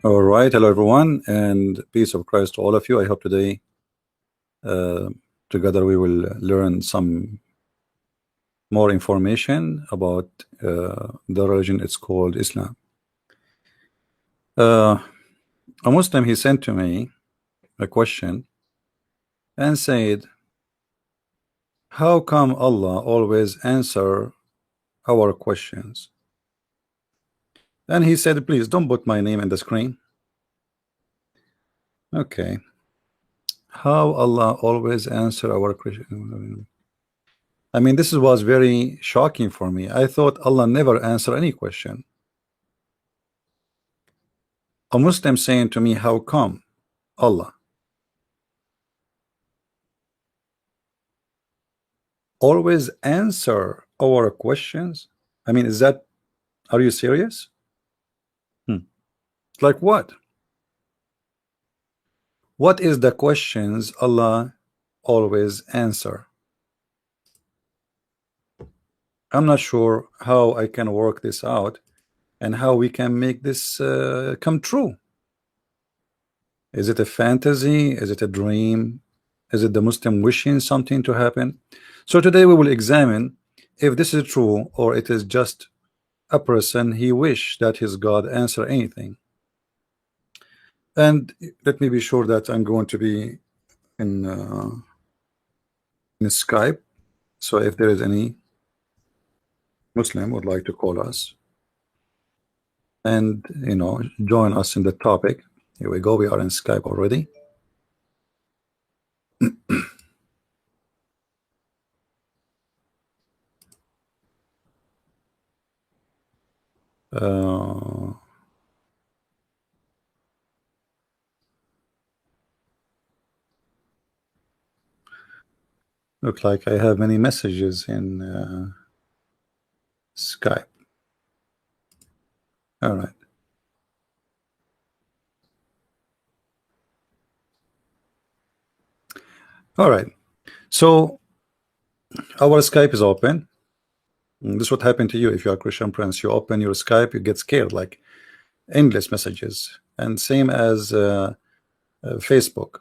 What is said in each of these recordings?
All right, hello everyone, and peace of Christ to all of you. I hope today together we will learn some more information about the religion. It's called Islam. A Muslim, he sent to me a question and said, how come Allah always answer our questions? And he said, please don't put my name in the screen. Okay. How Allah always answer our question? I mean, this was very shocking for me. I thought Allah never answer any question. A Muslim saying to me, how come Allah always answer our questions? I mean, is that, are you serious? Like what? What is the questions Allah always answer? I'm not sure how I can work this out and how we can make this come true. Is it a fantasy? Is it a dream? Is it the Muslim wishing something to happen? So today we will examine if this is true or it is just a person he wish that his God answer anything. And let me be sure that I'm going to be in Skype. So if there is any Muslim would like to call us and join us in the topic. Here we go, we are in Skype already. Look like I have many messages in Skype. All right. All right. So our Skype is open. This is what happened to you if you are Christian Prince. You open your Skype, you get scared, like endless messages, and same as Facebook.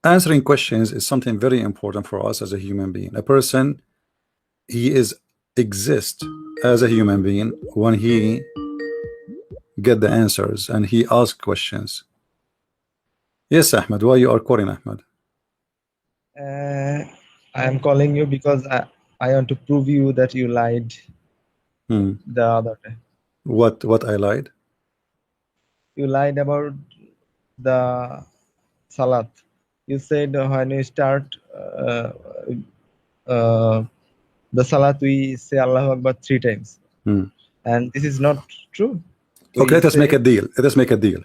Answering questions is something very important for us as a human being. A person, he exists as a human being when he get the answers and he asks questions. Yes, Ahmad, why you are calling, Ahmad? I am calling you because I want to prove you that you lied the other day. What I lied? You lied about the salat. You said when we start the salat, we say Allahu Akbar 3 times. And this is not true. Okay, let us make a deal. Let us make a deal.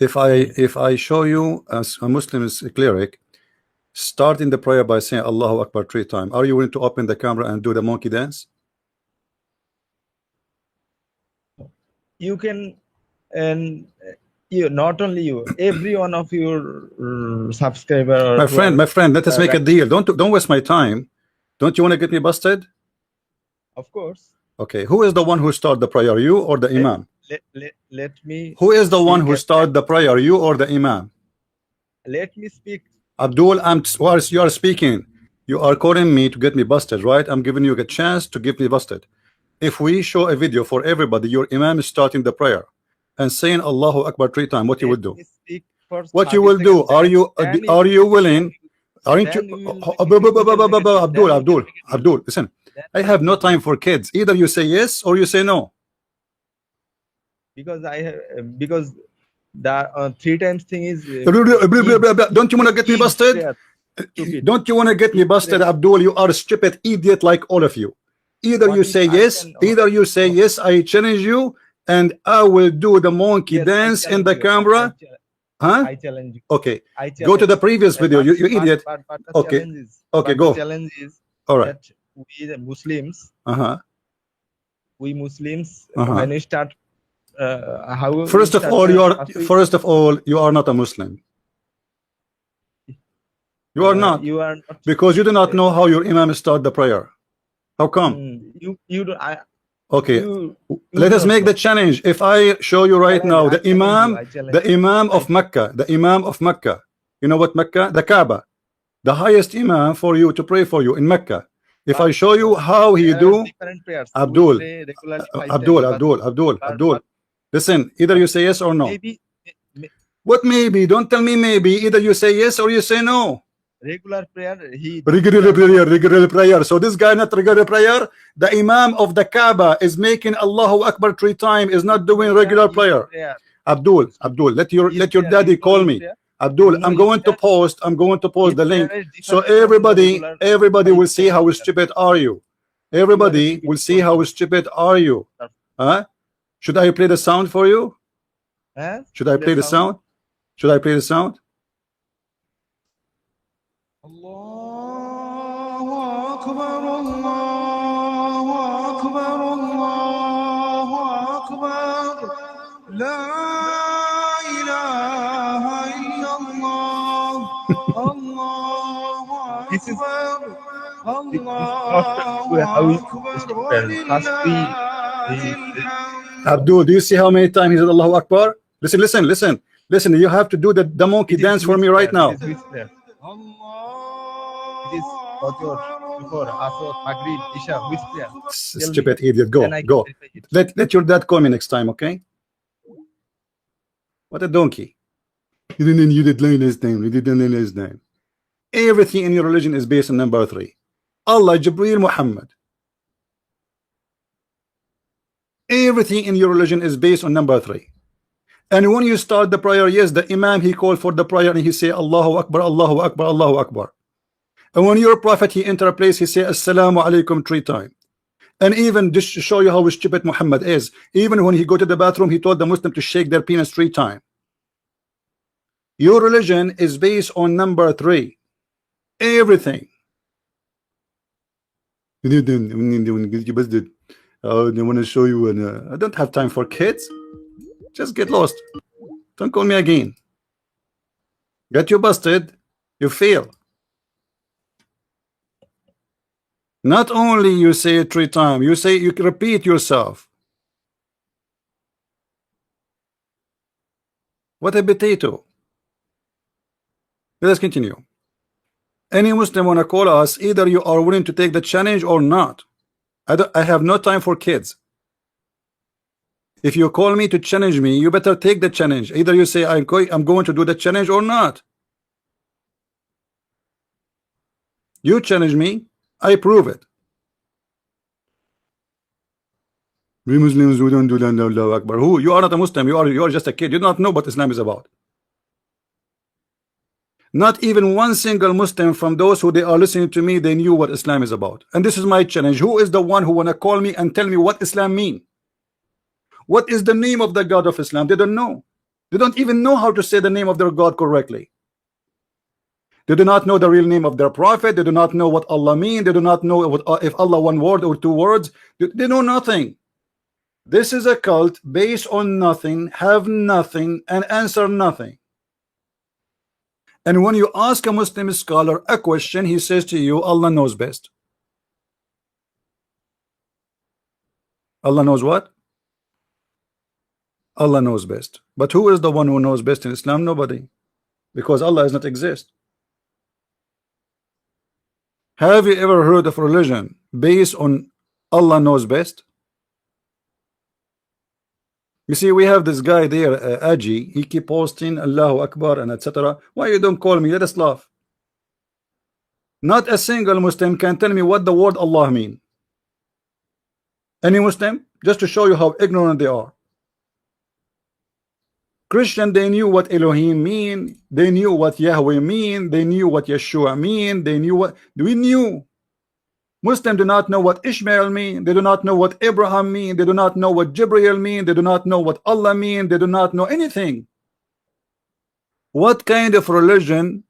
If I show you as a Muslim cleric starting the prayer by saying Allahu Akbar 3 times, are you willing to open the camera and do the monkey dance? You can, and you, not only you, every one of your subscriber. My friend, let us make a deal. Don't waste my time. Don't you want to get me busted? Of course. Okay, who is the one who started the prayer, you or the Imam? Let me. Who is the one who started the prayer, you or the Imam? Let me speak. Abdul, you are speaking. You are calling me to get me busted, right? I'm giving you a chance to get me busted. If we show a video for everybody, your Imam is starting the prayer and saying Allahu Akbar 3 times, what you will do? What you will do? Are you willing? Aren't you? Abdul, listen. I have no time for kids. Either you say yes or you say no. Because because the 3 times thing is. Don't you want to get me busted? Don't you want to get me busted, Abdul? You are a stupid idiot like all of you. Either you say yes, I challenge you, and I will do the monkey dance in the camera. I challenge you. Okay. Go to the previous video, you idiot. Okay. Okay, go. The challenge is all right. That we the Muslims, when we start, first of all, you are not a Muslim. You are not. You are not, because you do not know how your Imam start the prayer. How come? You do. Okay, You let will us not make know. the challenge. If I show you right Challenge, now I challenge you. I challenge The Imam you. of Mecca, the Imam of Mecca. You know what Mecca? The Kaaba, the highest Imam for you to pray for you in Mecca. If But I show you how he there are do, different prayers. You will Abdul, pray regularly 5 times, Abdul, Abdul, Abdul, Abdul. but Listen, either you say yes or no. maybe What maybe? Don't tell me maybe. Either you say yes or you say no. regular prayer he did Regular prayer, perform. regular prayer. So this guy not regular prayer. The Imam of the Kaaba is making Allahu Akbar 3 times. Is not doing Prayer regular is prayer. prayer. Abdul, Excuse me. Abdul, let your Prayer. daddy You know call me. prayer. Abdul, You know I'm going to post the prayer link. is So different from the everybody, regular everybody will see 5 times how prayer. stupid are you. You are a Everybody stupid will see how person. stupid are you. Sir. Huh? Should I play the sound for you? Huh? Should I Play play the sound. sound? Should I play the sound? الله أكبر الله أكبر الله أكبر لا إله إلا الله الله This is أكبر this is not الله how we أكبر speak prayer. First ولله الحمد. Abdul, do you see how many times he said Allahu Akbar? Listen, listen, listen, listen. You have to do the monkey it is dance for which me right prayer? It now. is which prayer? It is الله Fajr, Zuhur, Asr, Maghrib, Isha. Which prayer? Tell me. Stupid idiot. Then Go, I can go. verify it. Let your dad call me next time, okay? What a donkey. You didn't learn his name. You didn't learn his name. Everything in your religion is based on number 3. Allah, Jibreel, Muhammad. Everything in your religion is based on number 3. And when you start the prayer, yes, the Imam he called for the prayer and he say Allahu Akbar, Allahu Akbar, Allahu Akbar. And when your prophet he enter a place, he say Assalamu alaikum 3 times. And even just to show you how stupid Muhammad is, even when he go to the bathroom, he told the Muslim to shake their penis 3 times. Your religion is based on number 3. Everything. I want to show you, and I don't have time for kids. Just get lost. Don't call me again. Get you busted. You fail. Not only you say it 3 times, you say you repeat yourself. What a potato. Let us continue. Any Muslim wanna call us, either you are willing to take the challenge or not. I have no time for kids. If you call me to challenge me, you better take the challenge. Either you say I'm going to do the challenge or not. You challenge me, I prove it. We Muslims, we don't do that. Allahu Akbar. Who? You are not a Muslim. You are just a kid. You do not know what Islam is about. Not even one single Muslim from those who they are listening to me, they knew what Islam is about. And this is my challenge. Who is the one who wanna call me and tell me what Islam mean? What is the name of the God of Islam? They don't know. They don't even know how to say the name of their God correctly. They do not know the real name of their prophet. They do not know what Allah mean. They do not know what, if Allah 1 word or 2 words. They know nothing. This is a cult based on nothing, have nothing, and answer nothing. And when you ask a Muslim scholar a question, he says to you, Allah knows best. Allah knows what? Allah knows best. But who is the one who knows best in Islam? Nobody. Because Allah does not exist. Have you ever heard of religion based on Allah knows best? You see, we have this guy there, Aji. He keep posting Allahu Akbar and etc. Why you don't call me? Let us laugh. Not a single Muslim can tell me what the word Allah mean. Any Muslim? Just to show you how ignorant they are. Christian, they knew what Elohim mean. They knew what Yahweh mean. They knew what Yeshua mean. They knew what we knew. Muslim do not know what Ishmael mean. They do not know what Abraham mean. They do not know what Jibreel mean. They do not know what Allah mean. They do not know anything. What kind of religion?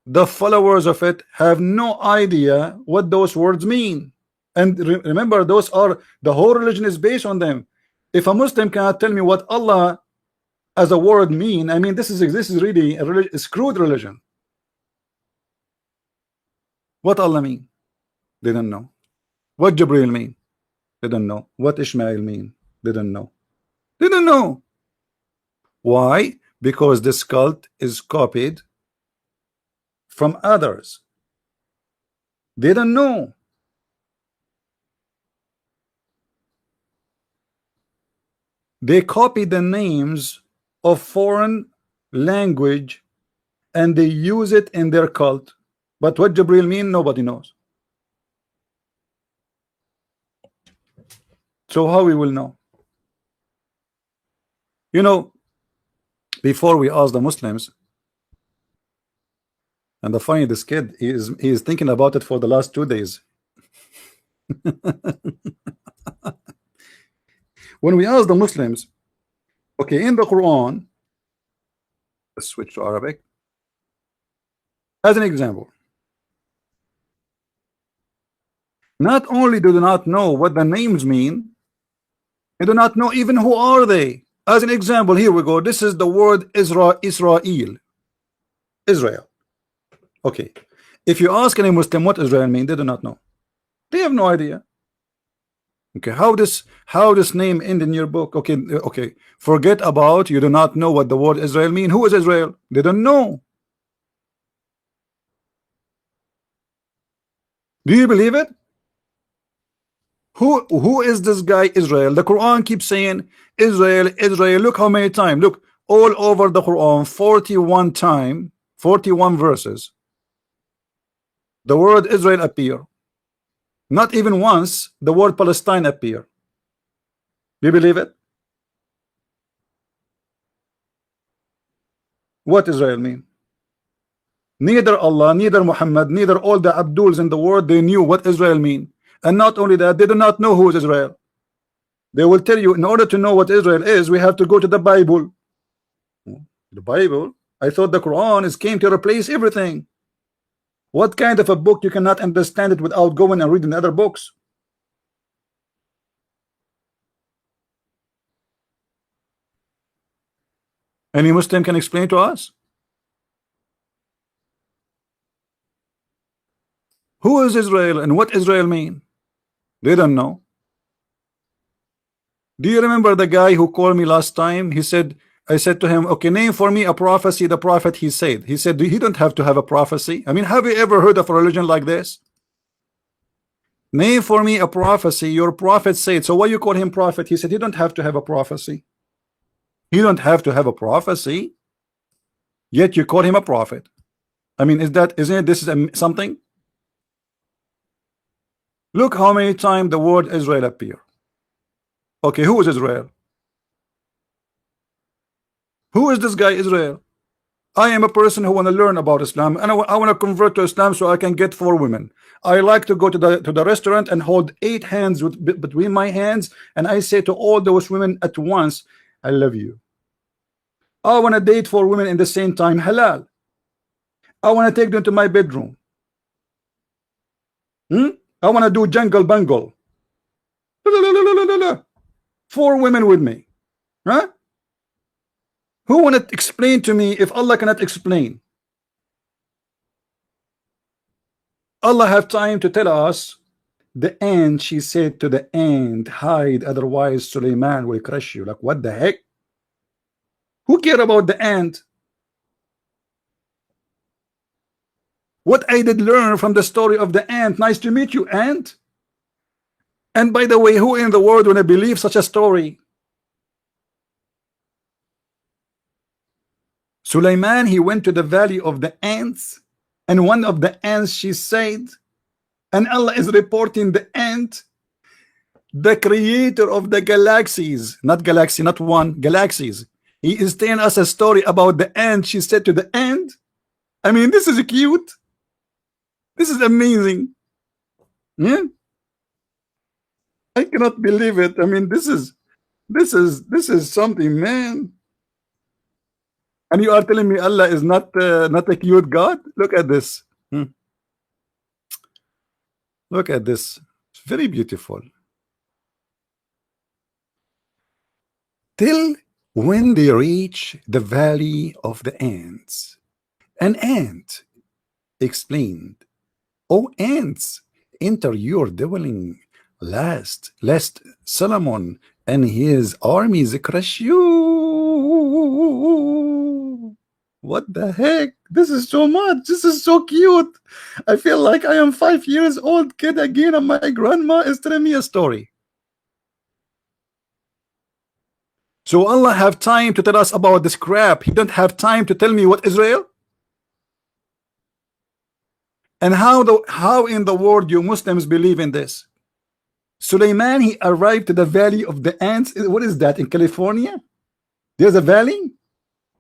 The followers of it have no idea what those words mean. And remember, those are the whole religion is based on them. If a Muslim cannot tell me what Allah as a word mean, I mean, this is really a screwed religion. What Allah mean? They don't know. What Jibreel mean? Didn't know. What Ishmael mean? Didn't know. Didn't know. Why? Because this cult is copied from others. Didn't know. They copy the names of foreign language and they use it in their cult. But what Jibril mean, nobody knows. So how we will know? You know, before we ask the Muslims, and the funny, this kid he is thinking about it for the last 2 days. When we ask the Muslims, okay, in the Quran, let's switch to Arabic as an example. Not only do they not know what the names mean, they do not know even who are they. As an example, here we go. This is the word Israel. Israel. Okay. If you ask any Muslim what Israel means, they do not know. They have no idea. Okay, how this name end in your book? Okay, okay. Forget about you do not know what the word Israel mean. Who is Israel? They don't know. Do you believe it? Who is this guy Israel? The Quran keeps saying Israel, Israel. Look how many times. Look all over the Quran, 41 times, 41 verses. The word Israel appear. Not even once the word Palestine appear. Do you believe it? What Israel mean? Neither Allah, neither Muhammad, neither all the Abduls in the world, they knew what Israel mean. And not only that, they do not know who is Israel. They will tell you, in order to know what Israel is, we have to go to the Bible. The Bible? I thought the Quran came to replace everything. What kind of a book you cannot understand it without going and reading other books? Any Muslim can explain to us? Who is Israel and what Israel mean? They don't know. Do you remember the guy who called me last time? He said, I said to him, okay, name for me a prophecy, the prophet he said. He said, he don't have to have a prophecy. I mean, have you ever heard of a religion like this? Name for me a prophecy your prophet said. So why you call him prophet? He said, you don't have to have a prophecy. You don't have to have a prophecy, yet you call him a prophet. I mean, isn't it this is something? Look how many times the word Israel appear. Okay, who is Israel? Who is this guy Israel? I am a person who want to learn about Islam, and I want to convert to Islam so I can get 4 women. I like to go to the restaurant and hold 8 hands between my hands, and I say to all those women at once, I love you. I want to date 4 women in the same time, halal. I want to take them to my bedroom. I want to do jungle bungle. 4 women with me. Huh? Who want to explain to me if Allah cannot explain? Allah have time to tell us the ant, she said to the ant, hide, otherwise Suleiman will crush you. Like, what the heck? Who care about the ant? What I did learn from the story of the ant. Nice to meet you, ant. And by the way, who in the world wanna believe such a story? Suleiman, he went to the valley of the ants, and one of the ants, she said, and Allah is reporting the ant, the creator of the galaxies, not galaxy, not one, galaxies. He is telling us a story about the ant. She said to the ant, I mean, this is cute. This is amazing. Yeah. I cannot believe it. I mean, this is something, man. And you are telling me Allah is not a cute God? Look at this. Look at this. It's very beautiful. Till when they reach the valley of the ants, an ant explained, "Oh ants, enter your dwelling, lest Solomon and his armies crush you. What the heck? This is so much. This is so cute. I feel like I am 5 years old kid again, and my grandma is telling me a story. So Allah have time to tell us about this crap. He don't have time to tell me what Israel. And how in the world you Muslims believe in this? Suleiman, he arrived to the valley of the ants. What is that in California? There's a valley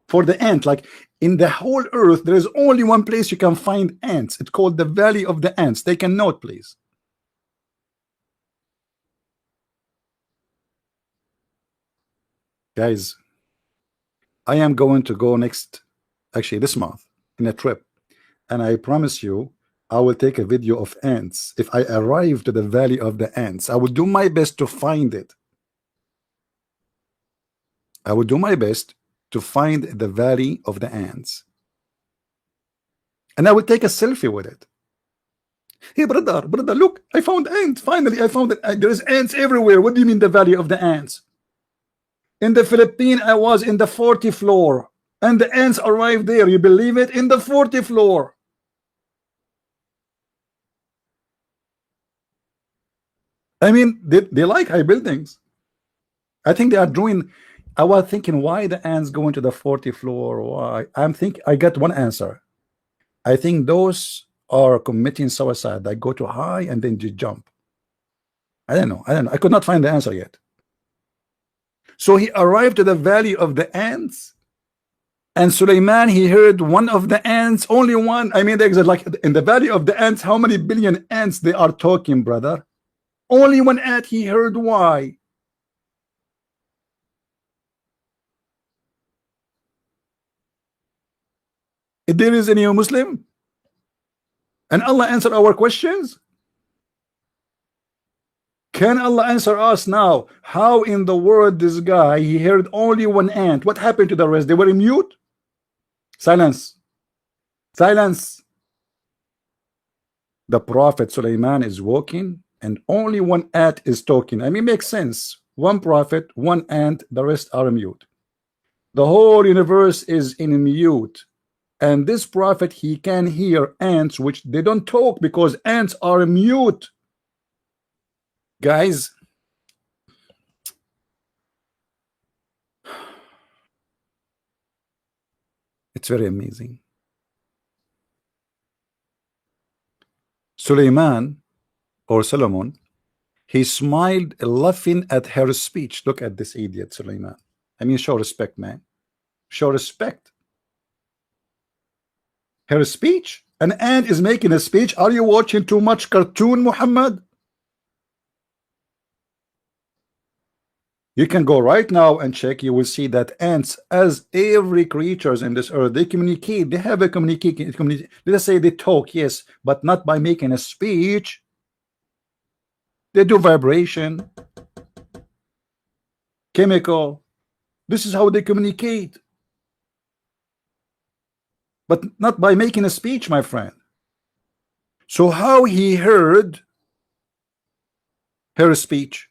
for the ant. Like in the whole earth, there is only one place you can find ants. It's called the Valley of the Ants. Take a note, please. Guys, I am going to go actually this month, in a trip. And I promise you, I will take a video of ants. If I arrive to the Valley of the Ants, I will do my best to find it. I will do my best to find the Valley of the Ants. And I will take a selfie with it. Hey, brother, look, I found ants. Finally, I found it. There's ants everywhere. What do you mean the Valley of the Ants? In the Philippines, I was in the 40th floor. And the ants arrived there. You believe it? In the 40th floor. I mean, they like high buildings. I think they are doing. I was thinking, why the ants going to the 40th floor? Why? I got one answer. I think those are committing suicide. They go too high and then just jump. I don't know. I could not find the answer yet. So he arrived to the Valley of the Ants, and Suleiman, he heard one of the ants, only one. I mean, there's like in the Valley of the Ants, how many billion ants they are talking, brother? Only one ant he heard. Why? If there is any Muslim, and Allah answer our questions. Can Allah answer us now? How in the world this guy, he heard only one ant? What happened to the rest? They were mute? Silence. Silence. The Prophet Suleiman is walking and only one ant is talking. I mean, makes sense. One prophet, one ant, the rest are mute. The whole universe is in mute. And this prophet, he can hear ants, which they don't talk because ants are mute. Guys, it's very amazing. Suleiman or Solomon, he smiled, laughing at her speech. Look at this idiot, Suleiman. I mean, show respect, man. Show respect. Her speech? An ant is making a speech. Are you watching too much cartoon, Muhammad? You can go right now and check. You will see that ants, as every creatures in this earth, they communicate. They have a communication. Let's say they talk, yes, but not by making a speech. They do vibration, chemical. This is how they communicate, but not by making a speech, my friend. So how he heard her speech?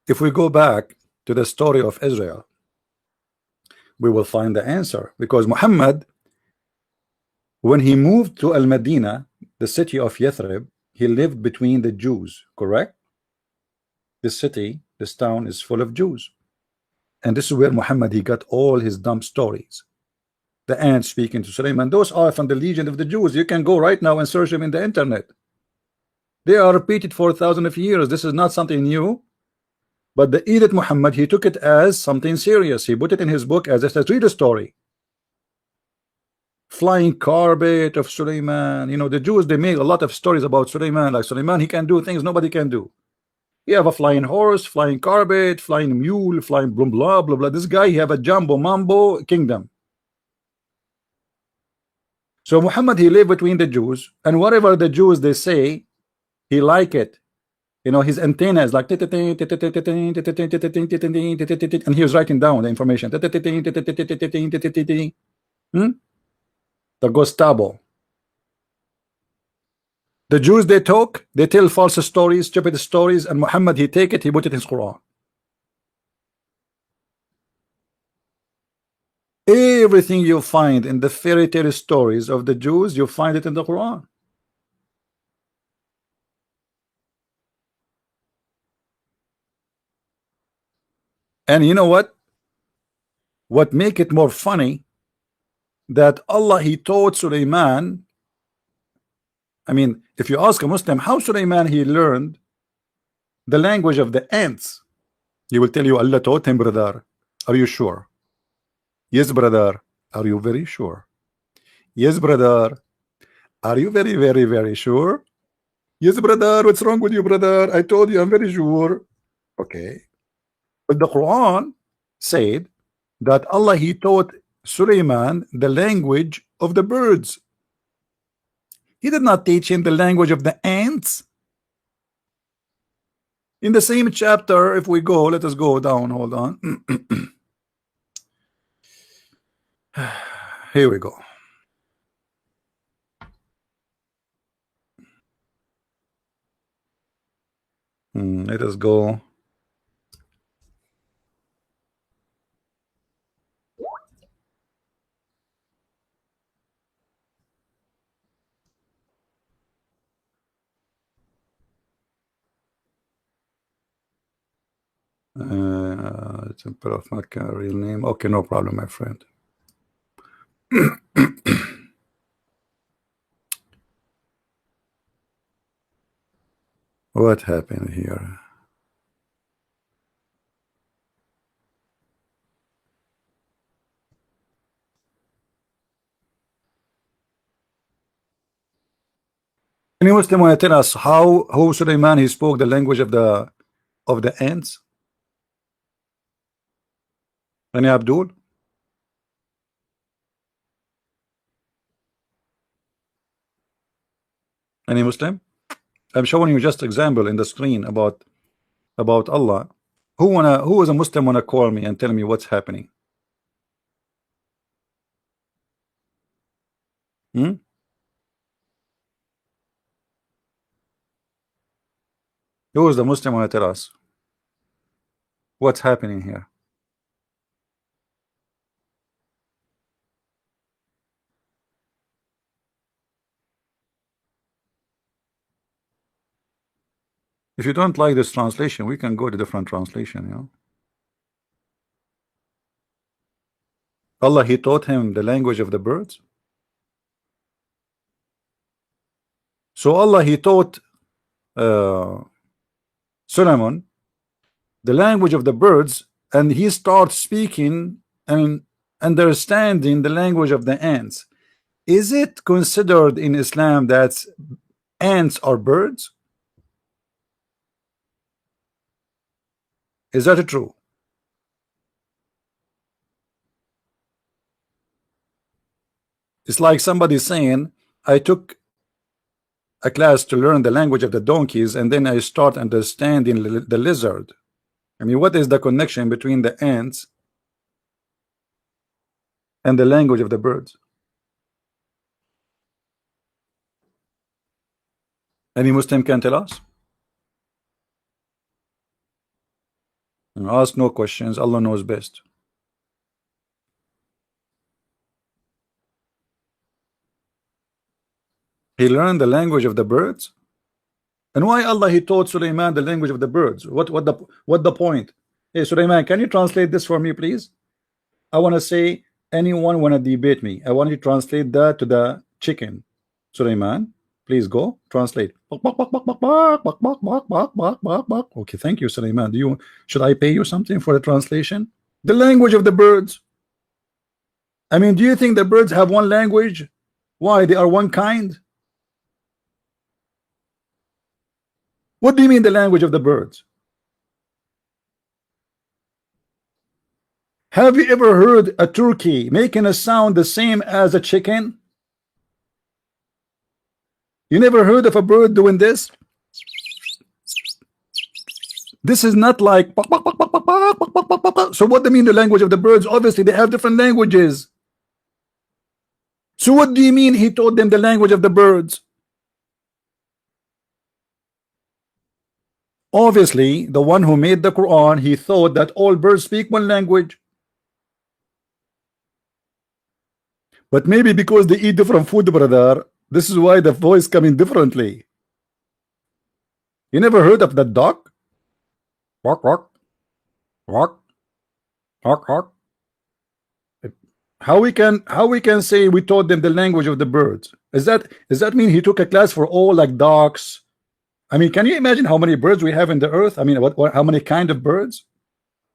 If we go back to the story of Israel, we will find the answer, because Muhammad, when he moved to Al-Madinah, the city of Yathrib, he lived between the Jews, correct? This city, this town is full of Jews. And this is where Muhammad, he got all his dumb stories. The ant speaking to Suleiman, those are from the Legion of the Jews. You can go right now and search them in the internet. They are repeated for thousands of years. This is not something new. But the Edith Muhammad, he took it as something serious. He put it in his book as a read a story. Flying carpet of Suleiman. You know, the Jews, they make a lot of stories about Suleiman. Like Suleiman, he can do things nobody can do. You have a flying horse, flying carpet, flying mule, flying blah blah blah blah. This guy, he have a jumbo mambo kingdom. So Muhammad, he lived between the Jews, and whatever the Jews they say, he like it. You know, his antenna is like, and he was writing down the information. The Gustavo. The Jews, they talk, they tell false stories, stupid stories, and Muhammad, he take it, he put it in his Quran. Everything you find in the fairy tale stories of the Jews, you find it in the Quran. And you know what? What make it more funny, that Allah, he taught Sulaiman. I mean, if you ask a Muslim how Sulaiman he learned the language of the ants, he will tell you Allah taught him, brother. Are you sure? Yes, brother. Are you very sure? Yes, brother. Are you very, very, very sure? Yes, brother. What's wrong with you, brother? I told you I'm very sure. Okay. But the Quran said that Allah, he taught Sulaiman the language of the birds. He did not teach him the language of the ants. In the same chapter, if we go, let us go down, hold on. Here we go. Let us go. Temple of Makkah, real name. Okay, no problem, my friend. What happened here? Any Muslim want to tell us how Sulaiman he spoke the language of the ants? Any Abdul? Any Muslim? I'm showing you just example in the screen about Allah. Who is a Muslim wanna call me and tell me what's happening? Hmm? Who is the Muslim wanna tell us what's happening here? If you don't like this translation, we can go to different translation, you know. Allah, he taught him the language of the birds. So Allah, he taught Solomon the language of the birds, and he starts speaking and understanding the language of the ants. Is it considered in Islam that ants are birds? Is that true? It's like somebody saying, I took a class to learn the language of the donkeys, and then I start understanding the lizard. I mean, what is the connection between the ants and the language of the birds? Any Muslim can tell us? And ask no questions. Allah knows best. He learned the language of the birds. And why Allah he taught Sulaiman the language of the birds? What the point? Hey Sulaiman, can you translate this for me, please? I want to say, anyone want to debate me? I want you to translate that to the chicken. Sulaiman, please go translate. Okay, thank you, Sulaiman. Should I pay you something for the translation? The language of the birds. I mean, do you think the birds have one language? Why, they are one kind? What do you mean the language of the birds? Have you ever heard a turkey making a sound the same as a chicken? You never heard of a bird doing this? This is not like. So what do you mean the language of the birds? Obviously, they have different languages. So what do you mean he taught them the language of the birds? Obviously, the one who made the Quran, he thought that all birds speak one language. But maybe because they eat different food, brother, this is why the voice coming differently. You never heard of that dog? Walk, walk, walk, walk, walk. How we can say we taught them the language of the birds? Does that mean he took a class for all like dogs? I mean, can you imagine how many birds we have in the earth? I mean, how many kind of birds?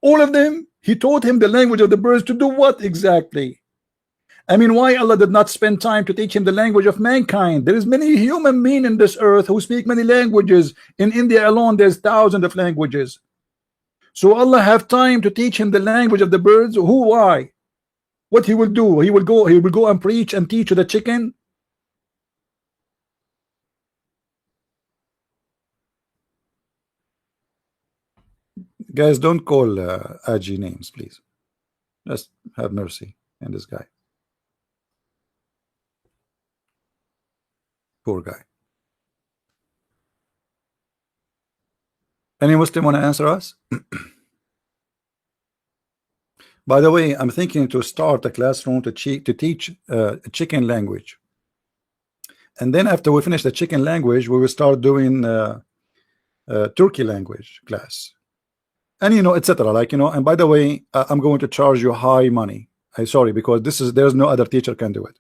All of them. He taught him the language of the birds to do what exactly? I mean, why Allah did not spend time to teach him the language of mankind? There is many human beings in this earth who speak many languages. In India alone, there's thousands of languages. So Allah have time to teach him the language of the birds? Who? Why? What he will do? He will go and preach and teach to the chicken? Guys, don't call Aji names, please. Just have mercy on this guy. Poor guy. Any Muslim want to answer us? By the way, I'm thinking to start a classroom to teach chicken language. And then after we finish the chicken language, we will start doing Turkey language class. And etc. Like, and by the way, I'm going to charge you high money. I'm sorry, because there's no other teacher can do it.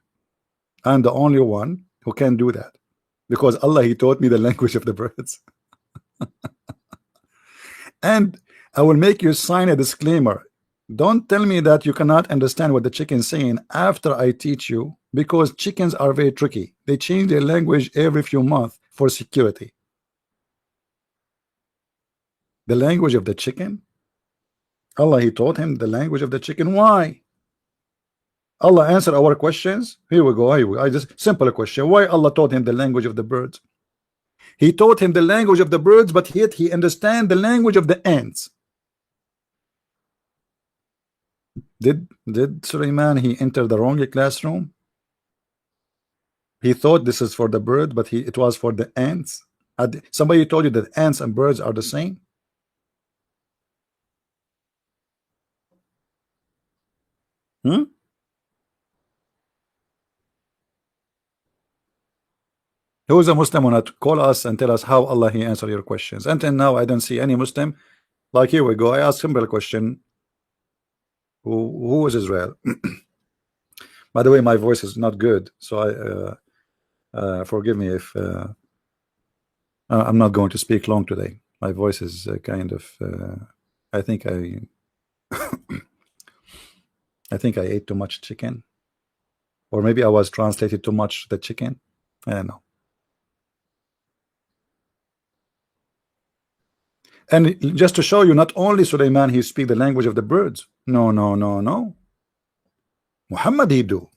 I'm the only one who can do that, because Allah, he taught me the language of the birds. And I will make you sign a disclaimer. Don't tell me that you cannot understand what the chicken is saying after I teach you, because chickens are very tricky. They change their language every few months for security. The language of the chicken? Allah, he taught him the language of the chicken. Why? Allah answered our questions. Here we go. I just simple question. Why Allah taught him the language of the birds? He taught him the language of the birds, but yet he understand the language of the ants. Did Suleiman he enter the wrong classroom? He thought this is for the bird, but it was for the ants. Somebody told you that ants and birds are the same? Hmm? Who is a Muslim who not call us and tell us how Allah he answer your questions? Until now, I don't see any Muslim. Like, here we go. I ask simple question. Who is Israel? By the way, my voice is not good, so forgive me if I'm not going to speak long today. My voice is kind of. I think I ate too much chicken, or maybe I was translated too much the chicken. I don't know. And just to show you, not only Suleiman he speak the language of the birds. No. Muhammad he do.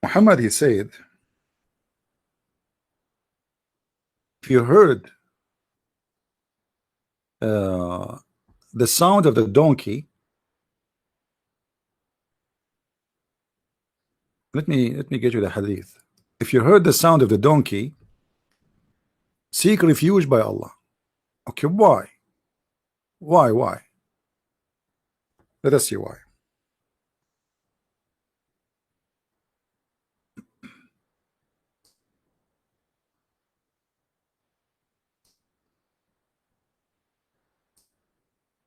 Muhammad he said, if you heard the sound of the donkey, let me get you the hadith. If you heard the sound of the donkey, seek refuge by Allah. Okay, why? Why? Let us see why.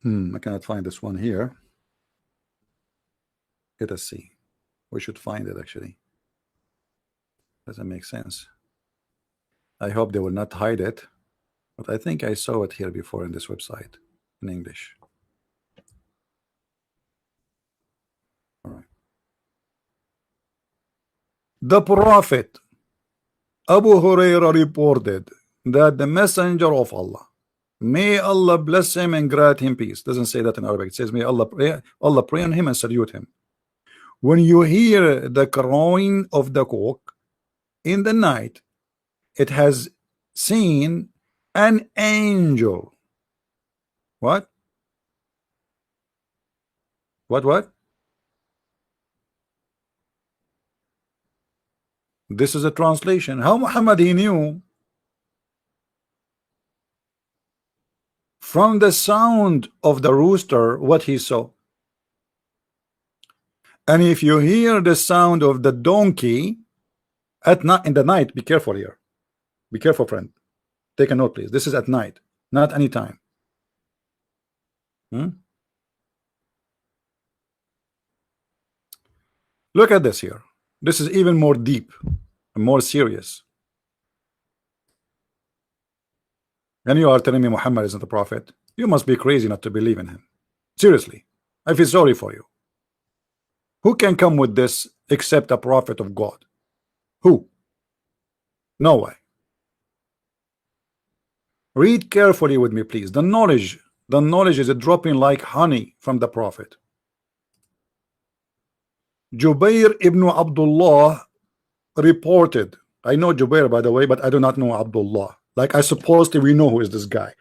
I cannot find this one here. Let us see. We should find it actually. Doesn't make sense. I hope they will not hide it, but I think I saw it here before in this website in English. All right. The Prophet Abu Huraira reported that the messenger of Allah, may Allah bless him and grant him peace. Doesn't say that in Arabic. It says may Allah pray on him and salute him. When you hear the crowing of the cock in the night, it has seen an angel. What? What? This is a translation. How Muhammad he knew from the sound of the rooster what he saw? And if you hear the sound of the donkey at night, in the night, be careful here. Be careful, friend. Take a note, please. This is at night, not any time. Look at this here. This is even more deep and more serious. And you are telling me Muhammad isn't a prophet? You must be crazy not to believe in him. Seriously, I feel sorry for you. Who can come with this except a prophet of God? Who? No way. Read carefully with me, please. The knowledge is dropping like honey from the prophet. Jubair ibn Abdullah reported. I know Jubair, by the way, but I do not know Abdullah. Like, I suppose we know who is this guy.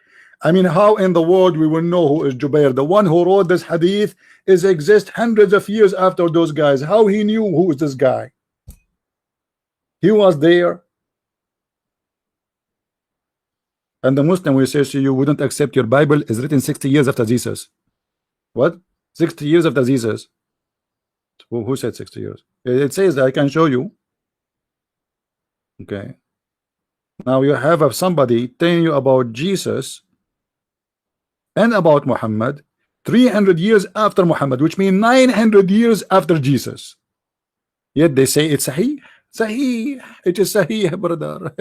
I mean, how in the world we will know who is Jubair? The one who wrote this hadith is exist hundreds of years after those guys. How he knew who is this guy? He was there. And the Muslim will say to you, wouldn't accept your Bible is written 60 years after Jesus. What? 60 years after Jesus? Who said 60 years? It says that I can show you. Okay. Now you have somebody telling you about Jesus and about Muhammad 300 years after Muhammad, which means 900 years after Jesus. Yet they say it's Sahih. Sahih. It is Sahih, brother.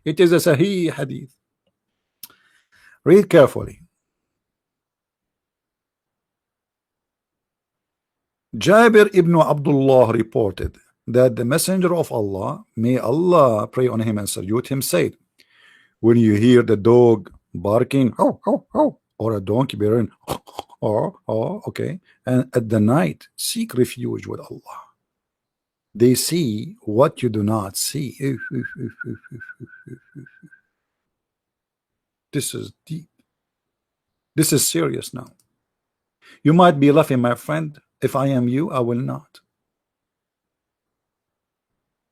It is a Sahih hadith. Read carefully. Jabir ibn Abdullah reported that the messenger of Allah, may Allah pray on him and salute him, said, when you hear the dog barking, or a donkey baying, okay, and at the night seek refuge with Allah. They see what you do not see. This is deep. This is serious now. You might be laughing, my friend. If I am you, I will not.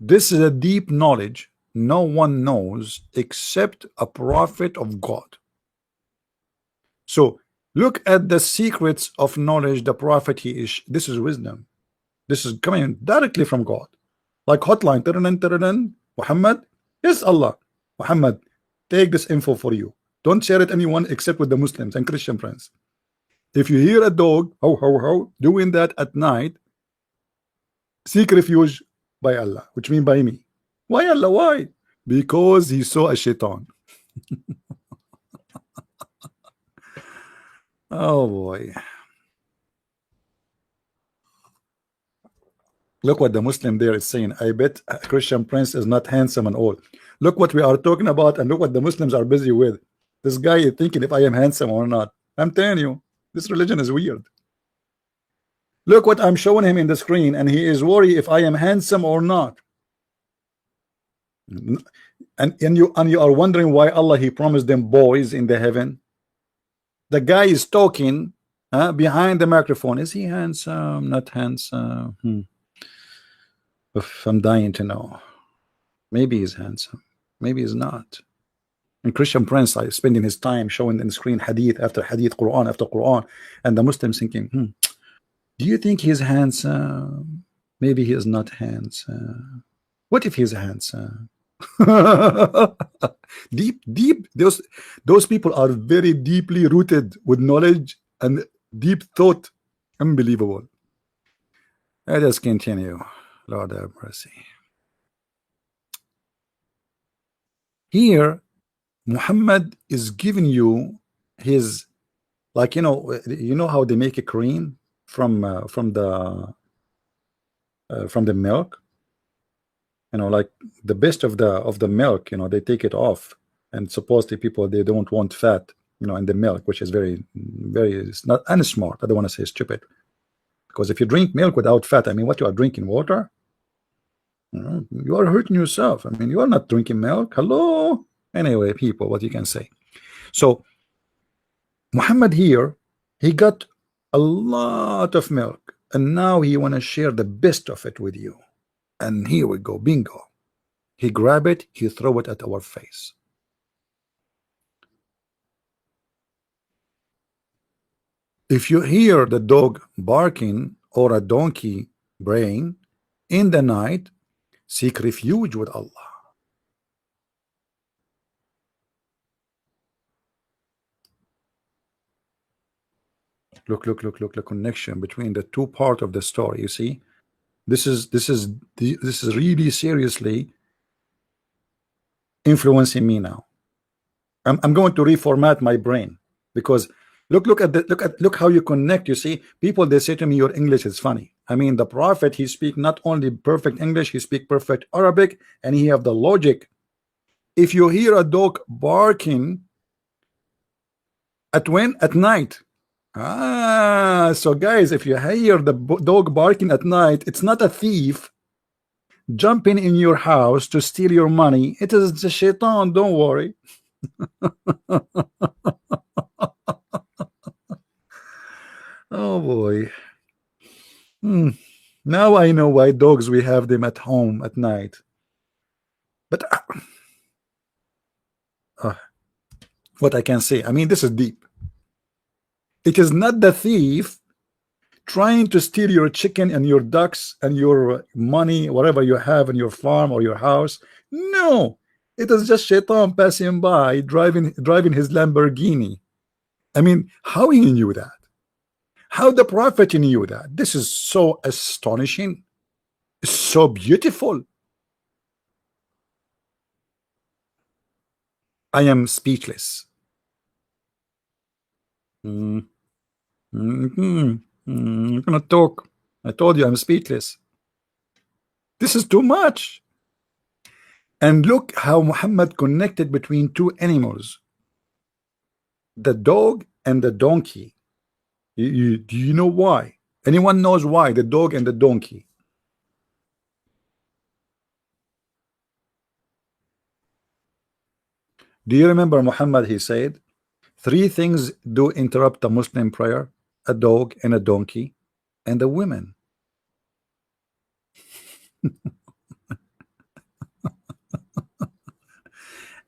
This is a deep knowledge no one knows except a prophet of God. So look at the secrets of knowledge the prophet he is. This is wisdom. This is coming directly from God. Like hotline. Muhammad, yes, Allah. Muhammad, take this info for you. Don't share it anyone except with the Muslims and Christian friends. If you hear a dog doing that at night, seek refuge by Allah, which means by me. Why Allah? Why? Because he saw a shaitan. Oh boy. Look what the Muslim there is saying. I bet a Christian prince is not handsome and all. Look what we are talking about and look what the Muslims are busy with. This guy is thinking if I am handsome or not. I'm telling you, this religion is weird. Look what I'm showing him in the screen and he is worried if I am handsome or not. And you are wondering why Allah he promised them boys in the heaven. The guy is talking behind the microphone. Is he handsome? Not handsome? I'm dying to know. Maybe he's handsome. Maybe he's not. And Christian Prince is spending his time showing in the screen hadith after hadith, Quran after Quran, and the Muslims thinking, do you think he's handsome? Maybe he is not handsome. What if he's handsome? deep. Those people are very deeply rooted with knowledge and deep thought. Unbelievable. Let us continue. Lord have mercy. Here Muhammad is giving you his, like, you know how they make a cream from the milk, like the best of the milk, they take it off, and supposedly people, they don't want fat, in the milk, which is very, very, it's not unsmart. I don't want to say stupid, Because if you drink milk without fat, I mean, what, you are drinking water? You are hurting yourself. I mean, you are not drinking milk. Hello. Anyway, people, what you can say. So Muhammad here, he got a lot of milk, and now he want to share the best of it with you. And here we go, bingo. He grab it, he throw it at our face. If you hear the dog barking or a donkey braying in the night, seek refuge with Allah. Look, the connection between the two parts of the story. You see, this is really seriously influencing me now. I'm going to reformat my brain, because look how you connect. You see, people, they say to me, your English is funny. I mean, the prophet, he speak not only perfect English, he speak perfect Arabic, and he have the logic. If you hear a dog barking at night. So guys, if you hear the dog barking at night, it's not a thief jumping in your house to steal your money. It is the shaitan, don't worry. Oh boy. Now I know why dogs, we have them at home at night. But what I can say, I mean, this is deep. It is not the thief trying to steal your chicken and your ducks and your money, whatever you have in your farm or your house. No, it is just shaitan passing by, driving his Lamborghini. I mean, how he knew that? How the prophet knew that? This is so astonishing, so beautiful. I am speechless. I'm gonna talk. I told you I'm speechless. This is too much. And look how Muhammad connected between two animals, the dog and the donkey. Do you know why? Anyone knows why the dog and the donkey? Do you remember Muhammad? He said, 3 things do interrupt the Muslim prayer: a dog and a donkey and a woman.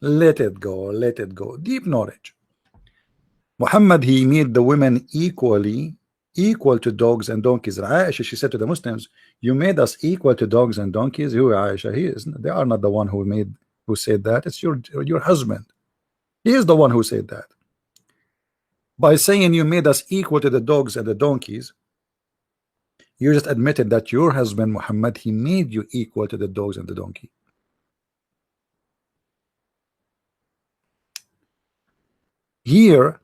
Let it go, let it go. Deep knowledge. Muhammad, he made the women equal to dogs and donkeys. Aisha, she said to the Muslims, you made us equal to dogs and donkeys. Who, Aisha? They are not the one who said that. It's your husband. He is the one who said that. By saying you made us equal to the dogs and the donkeys, you just admitted that your husband Muhammad, he made you equal to the dogs and the donkey. Here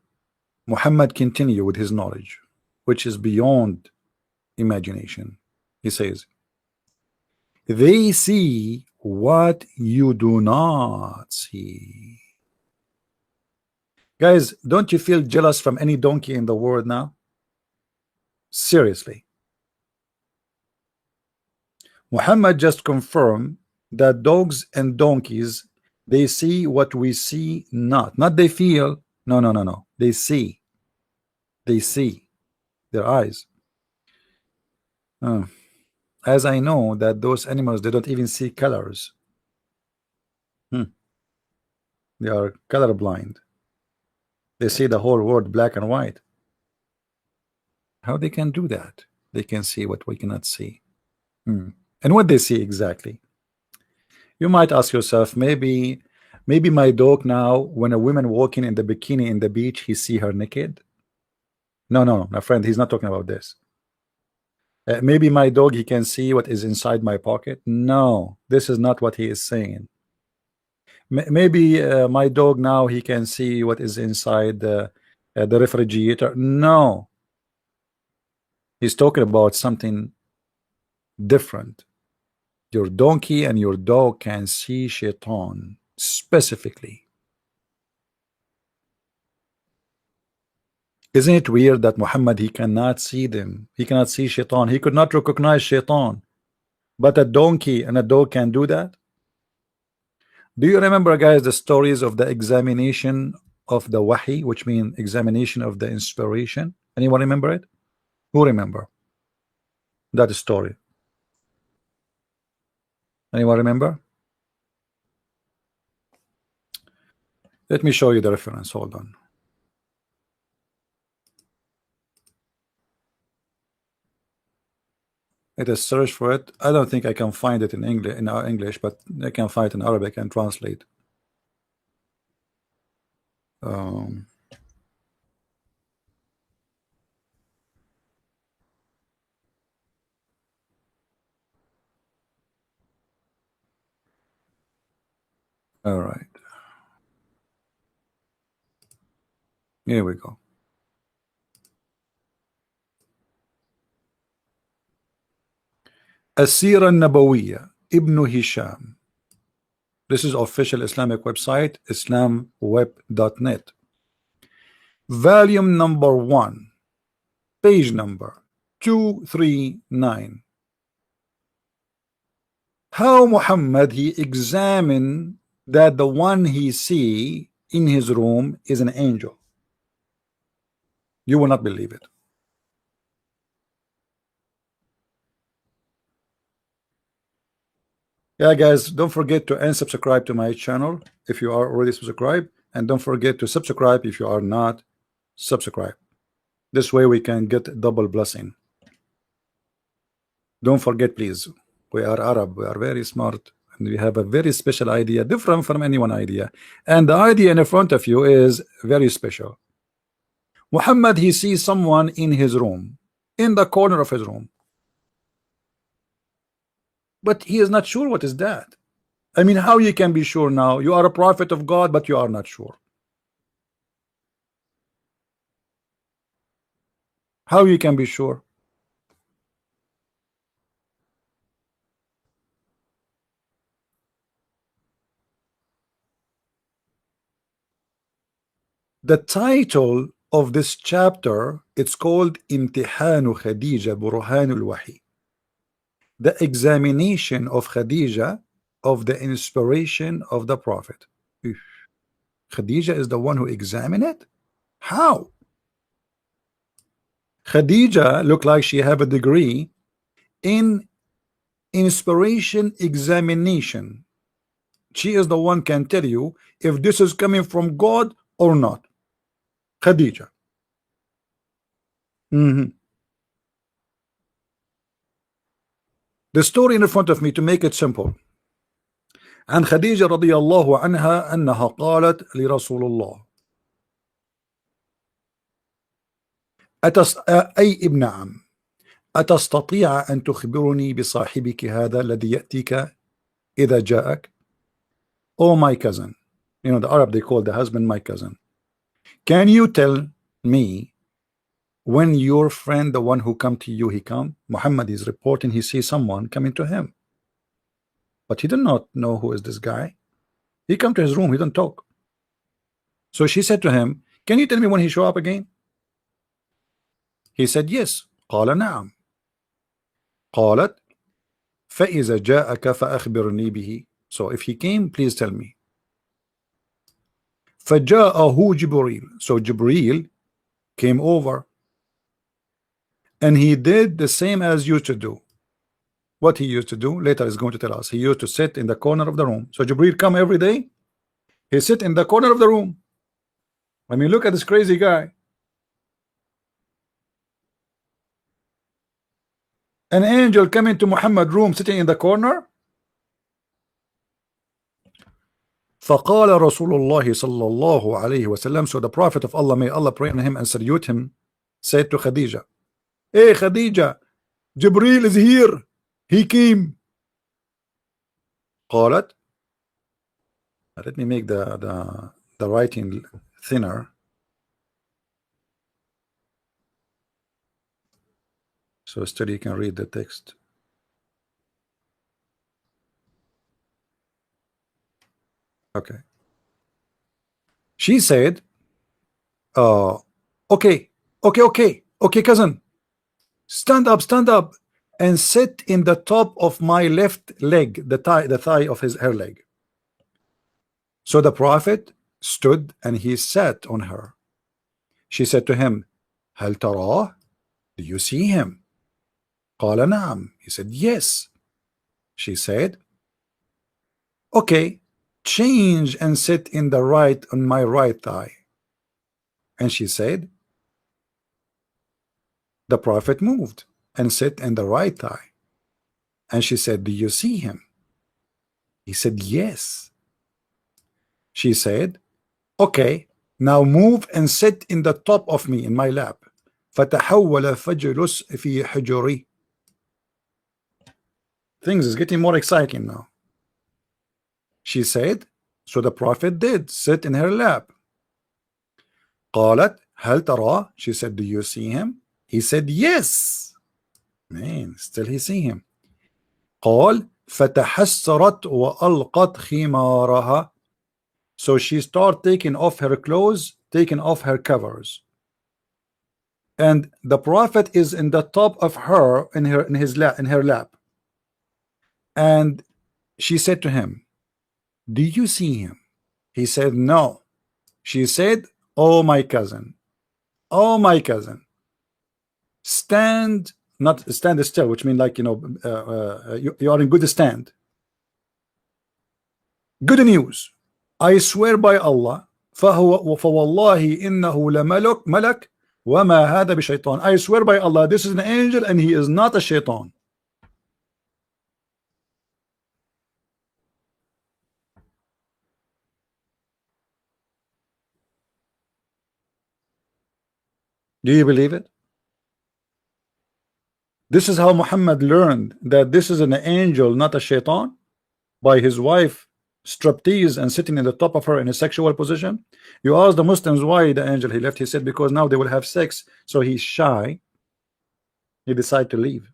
Muhammad continue with his knowledge, which is beyond imagination. He says, they see what you do not see. Guys, don't you feel jealous from any donkey in the world now? Seriously. Muhammad just confirmed that dogs and donkeys, they see what we see not. Not they feel. No. They see. They see. Their eyes. As I know that those animals, they don't even see colors. They are colorblind. They see the whole world black and white. How they can do that? They can see what we cannot see. And what they see exactly? You might ask yourself, maybe my dog now, when a woman walking in the bikini in the beach, he see her naked. No, my friend, he's not talking about this. Maybe my dog, he can see what is inside my pocket. No, this is not what he is saying. Maybe my dog now, he can see what is inside the refrigerator. No, he's talking about something different. Your donkey and your dog can see shaitan specifically. Isn't it weird that Muhammad, he cannot see them? He cannot see shaitan. He could not recognize shaitan. But a donkey and a dog can do that? Do you remember, guys, the stories of the examination of the wahi, which means examination of the inspiration? Anyone remember it? Who remember that story? Anyone remember? Let me show you the reference. Hold on. It is search for it. I don't think I can find it in English, but I can find it in Arabic and translate. Um, all right, here we go. السيرة النبوية Ibn Hisham. This is official Islamic website, islamweb.net. Volume number 1, page number 239. How Muhammad, he examined that the one he see in his room is an angel. You will not believe it. Yeah, guys, don't forget to unsubscribe to my channel if you are already subscribed, and don't forget to subscribe if you are not subscribed. This way we can get double blessing. Don't forget, please, we are Arab, we are very smart, and we have a very special idea, different from anyone idea, and the idea in front of you is very special. Muhammad, he sees someone in his room, in the corner of his room, but he is not sure what is that. I mean, how you can be sure now? You are a prophet of God, but you are not sure. How you can be sure? The title of this chapter, it's called Imtihanu Khadija Burhanul Wahi. The examination of Khadija of the inspiration of the Prophet. Eesh. Khadija is the one who examined it? How? Khadija looked like she have a degree in inspiration examination. She is the one can tell you if this is coming from God or not. Khadija. The story in front of me, to make it simple. عن خديجة رضي الله عنها أنها قالت لرسول الله أي ابن عم أتستطيع أن تخبرني بصاحبك هذا الذي يأتيك إذا جاءك. Oh, my cousin. You know, the Arab, they call the husband my cousin. Can you tell me when your friend, the one who come to you, he come? Muhammad is reporting he sees someone coming to him, but he did not know who is this guy. He come to his room, he don't talk. So she said to him, can you tell me when he show up again? He said yes. قال نعم. قالت فإذا جاءك فأخبرني به. So if he came, please tell me. فجاءه جبريل. So Jibreel came over, and he did the same as used to do. What he used to do, later is going to tell us. He used to sit in the corner of the room. So Jibreel come every day. He sit in the corner of the room. I mean, look at this crazy guy. An angel coming to Muhammad's room, sitting in the corner. فقال رسول الله صلى الله عليه وسلم. So the Prophet of Allah, may Allah pray on him and salute him, said to Khadija, hey Khadija, Jibreel is here. He came. قالت, let me make the writing thinner so still you can read the text. Okay. She said, okay, Okay, cousin, stand up and sit in the top of my left leg, the thigh of her leg. So the prophet stood and he sat on her. She said to him, هل تراه? Do you see him? قال نعم. He said, yes. She said, okay, change and sit in the right on my right thigh. And she said, the prophet moved and sit in the right thigh. And she said, do you see him? He said, yes. She said, okay, now move and sit in the top of me in my lap. فتحول فجلس في حجري. Things is getting more exciting now. She said, so the prophet did sit in her lap. قالت هل تراه? She said, do you see him? He said, yes. Man, still he see him. قال فتحسرت وألقت خمارها. So she started taking off her clothes, taking off her covers. And the prophet is in the top of her in her lap. And she said to him, do you see him? He said, no. She said, oh my cousin, stand, not stand still, which means like, you know, you are in good stand. Good news, I swear by Allah, فوالله إنه لملك ملك وما هذا بشيطان. I swear by Allah, this is an angel and he is not a shaitan. Do you believe it? This is how Muhammad learned that this is an angel, not a shaitan, by his wife striptease and sitting in the top of her in a sexual position. You ask the Muslims why the angel he left. He said because now they will have sex, so he's shy. He decided to leave.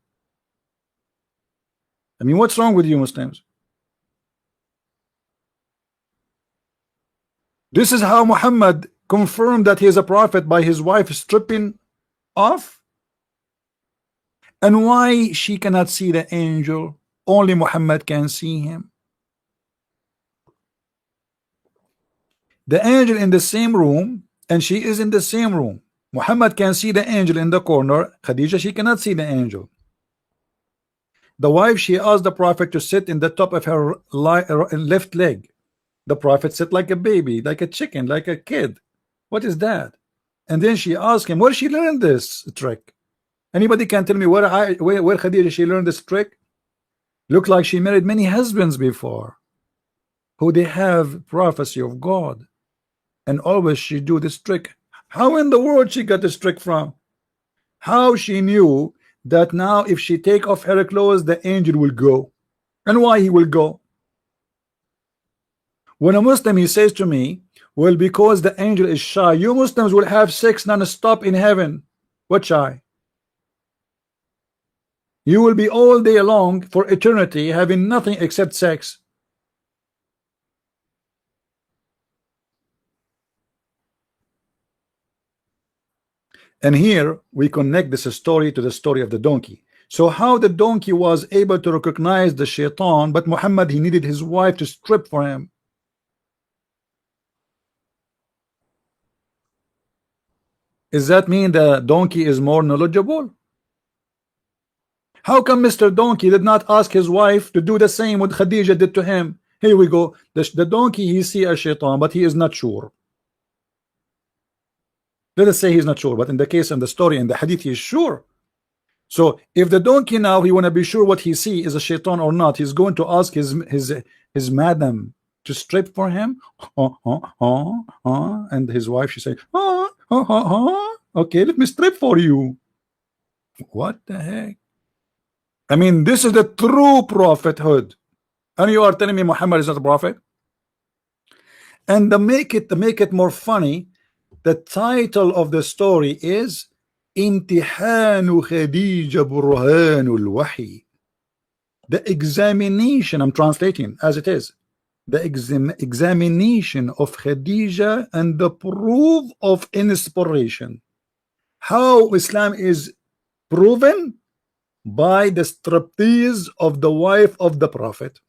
I mean, what's wrong with you Muslims? This is how Muhammad confirmed that he is a prophet, by his wife stripping off. And why she cannot see the angel? Only Muhammad can see him. The angel in the same room, and she is in the same room. Muhammad can see the angel in the corner. Khadija, she cannot see the angel. The wife, she asked the prophet to sit in the top of her left leg. The prophet sat like a baby, like a chicken, like a kid. What is that? And then she asked him, where she learned this trick? Anybody can tell me where Khadija she learned this trick? Look like she married many husbands before, who they have prophecy of God, and always she do this trick. How in the world she got this trick from? How she knew that now if she take off her clothes the angel will go? And why he will go? When a Muslim he says to me, well, because the angel is shy, you Muslims will have sex non-stop in heaven. What shy? You will be all day long for eternity having nothing except sex. And here we connect this story to the story of the donkey. So how the donkey was able to recognize the shaitan, but Muhammad he needed his wife to strip for him. Does that mean the donkey is more knowledgeable? How come Mr. Donkey did not ask his wife to do the same what Khadija did to him? Here we go. The donkey he see a shaitan, but he is not sure. Let us say he's not sure, but in the case of the story in the hadith he is sure. So if the donkey now he want to be sure what he see is a shaitan or not, he's going to ask his madam to strip for him. And his wife she say, okay, let me strip for you. What the heck? I mean, this is the true prophethood, and you are telling me Muhammad is not a prophet? And to make it more funny, the title of the story is Imtihanu Khadija Burhanul Wahi. The examination, I'm translating as it is, the examination of Khadija and the proof of inspiration. How Islam is proven? By the striptease of the wife of the prophet.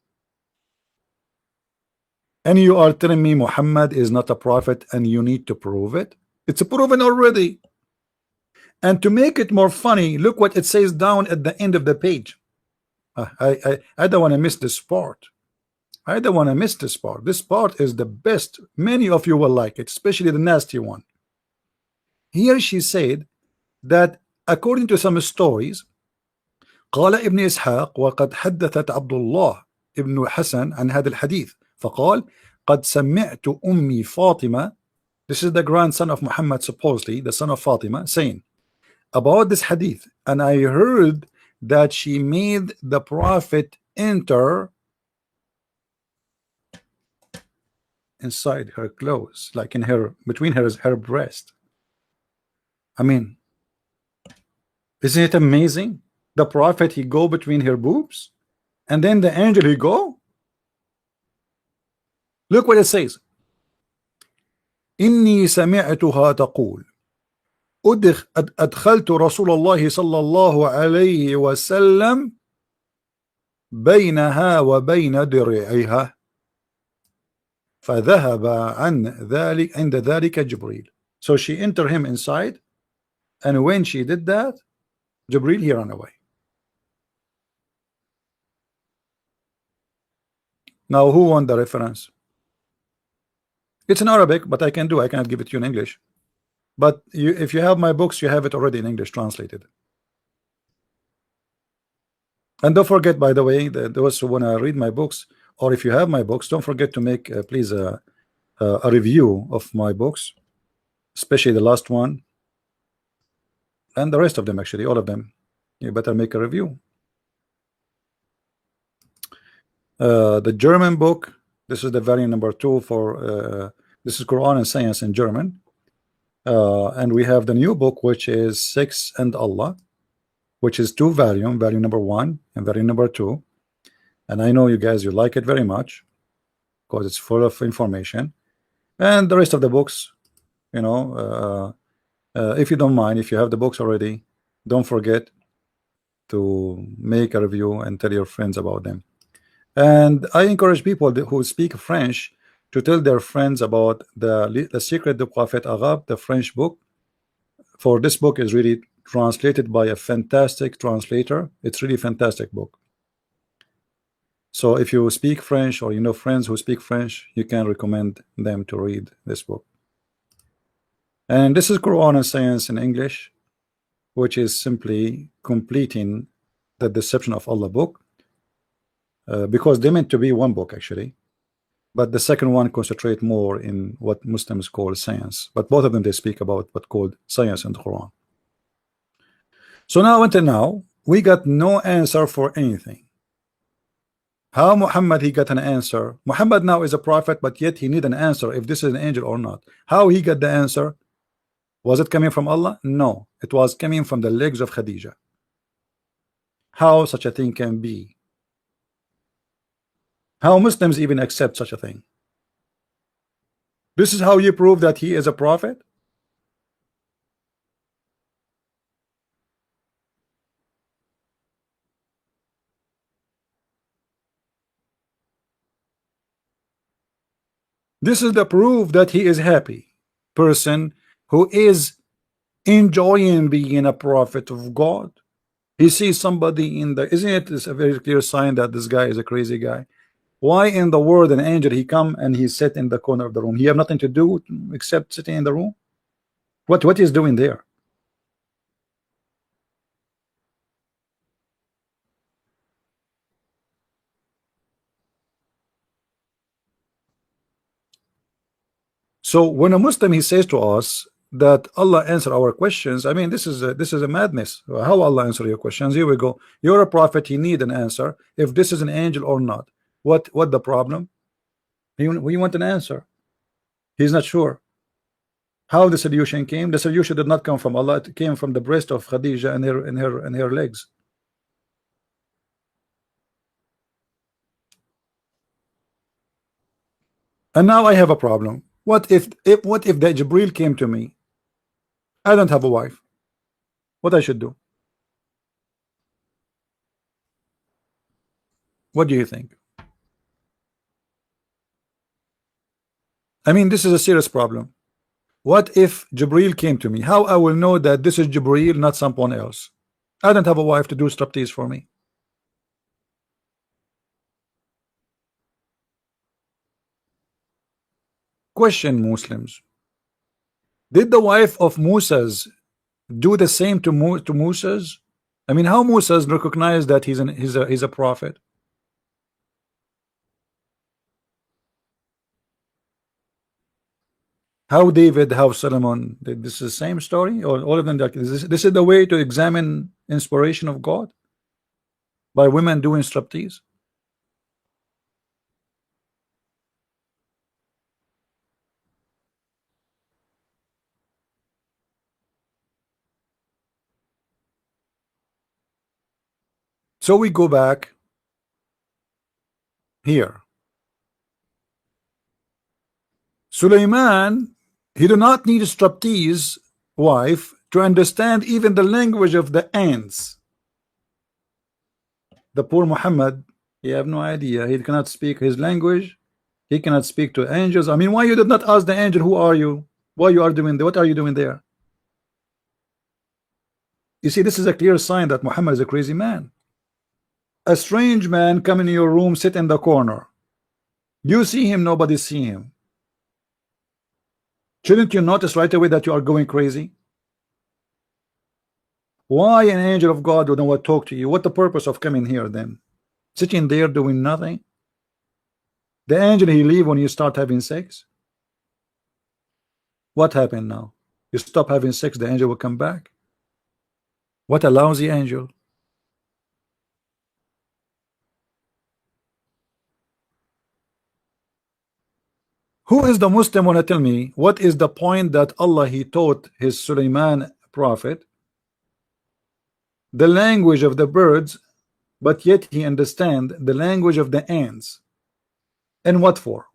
And you are telling me Muhammad is not a prophet and you need to prove it? It's proven already. And to make it more funny, look what it says down at the end of the page. I don't want to miss this part. I don't want to miss this part. This part is the best. Many of you will like it, especially the nasty one. Here she said that according to some stories, قال ابن إسحاق وقد حدثت عبد الله ابن حسن عن هذا الحديث فقال قد سمعت أمي فاطمة, this is the grandson of Muhammad, supposedly the son of Fatima, saying about this hadith, and I heard that she made the prophet enter inside her clothes, like in her, between her breast. I mean, isn't it amazing? The prophet, he go between her boobs, and then the angel, he go. Look what it says. إني سمعتها تقول أدخلت رسول الله صلى الله عليه وسلم بينها وبين درعها فذهب عن ذلك عند ذلك جبريل. So she entered him inside, and when she did that, Jibril, he ran away. Now who won the reference? It's in Arabic, but I cannot give it to you in English. But if you have my books, you have it already in English translated. And don't forget, by the way, that those who want to read my books, or if you have my books, don't forget to make please a review of my books, especially the last one and the rest of them. Actually, all of them, you better make a review. The German book, this is the variant number 2 for this is Quran and Science in German, and we have the new book, which is Sex and Allah, which is 2 volume number 1 and volume number 2. And I know you guys, you like it very much because it's full of information. And the rest of the books, you know, if you don't mind, if you have the books already, don't forget to make a review and tell your friends about them. And I encourage people who speak French to tell their friends about the Secret du Prophète Arabe, the French book. For this book is really translated by a fantastic translator. It's really fantastic book. So if you speak French, or you know friends who speak French, you can recommend them to read this book. And this is Quran and Science in English, which is simply completing the Deception of Allah book, because they meant to be one book actually, but the second one concentrate more in what Muslims call science. But both of them, they speak about what called science in the Quran. So now until now, we got no answer for anything. How Muhammad he got an answer? Muhammad now is a prophet, but yet he need an answer if this is an angel or not. How he got the answer? Was it coming from Allah? No, it was coming from the legs of Khadija. How such a thing can be? How Muslims even accept such a thing? This is how you prove that he is a prophet? This is the proof that he is happy person who is enjoying being a prophet of God. He sees somebody in the, isn't it a very clear sign that this guy is a crazy guy? Why in the world an angel he come and he sit in the corner of the room? He have nothing to do except sitting in the room. What he's doing there? So when a Muslim he says to us that Allah answer our questions, I mean this is a madness. How Allah answer your questions? Here we go. You're a prophet. You need an answer. If this is an angel or not, what the problem? We want an answer. He's not sure. How the solution came? The solution did not come from Allah. It came from the breast of Khadija and her legs. And now I have a problem. What if the Jibril came to me? I don't have a wife. What I should do? What do you think? I mean, this is a serious problem. What if Jibril came to me? How I will know that this is Jibril, not someone else? I don't have a wife to do striptease for me. Question, Muslims. Did the wife of Musa's do the same to Musa's? I mean, how Musa's recognize that he's a prophet? How David, how Solomon? This is the same story, or all of them? This is the way to examine inspiration of God, by women doing striptease. So we go back here. Suleiman, he do not need a striptease wife to understand even the language of the ants. The poor Muhammad, he have no idea. He cannot speak his language. He cannot speak to angels. I mean, why you did not ask the angel, who are you? Why you are doing there? What are you doing there? You see, this is a clear sign that Muhammad is a crazy man. A strange man come in your room, sit in the corner. You see him, nobody see him. Shouldn't you notice right away that you are going crazy? Why an angel of God would not talk to you? What the purpose of coming here then? Sitting there doing nothing? The angel, he leave when you start having sex? What happened now? You stop having sex, the angel will come back? What a lousy angel. Who is the Muslim wanna tell me what is the point that Allah he taught his Suleiman prophet the language of the birds, but yet he understand the language of the ants? And what for?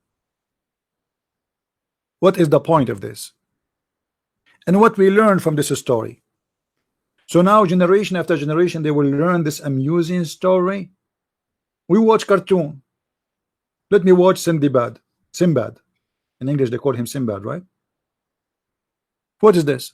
What is the point of this? And what we learn from this story? So now generation after generation they will learn this amusing story. We watch cartoon. Let me watch Sinbad. In English they call him Sinbad, right? What is this?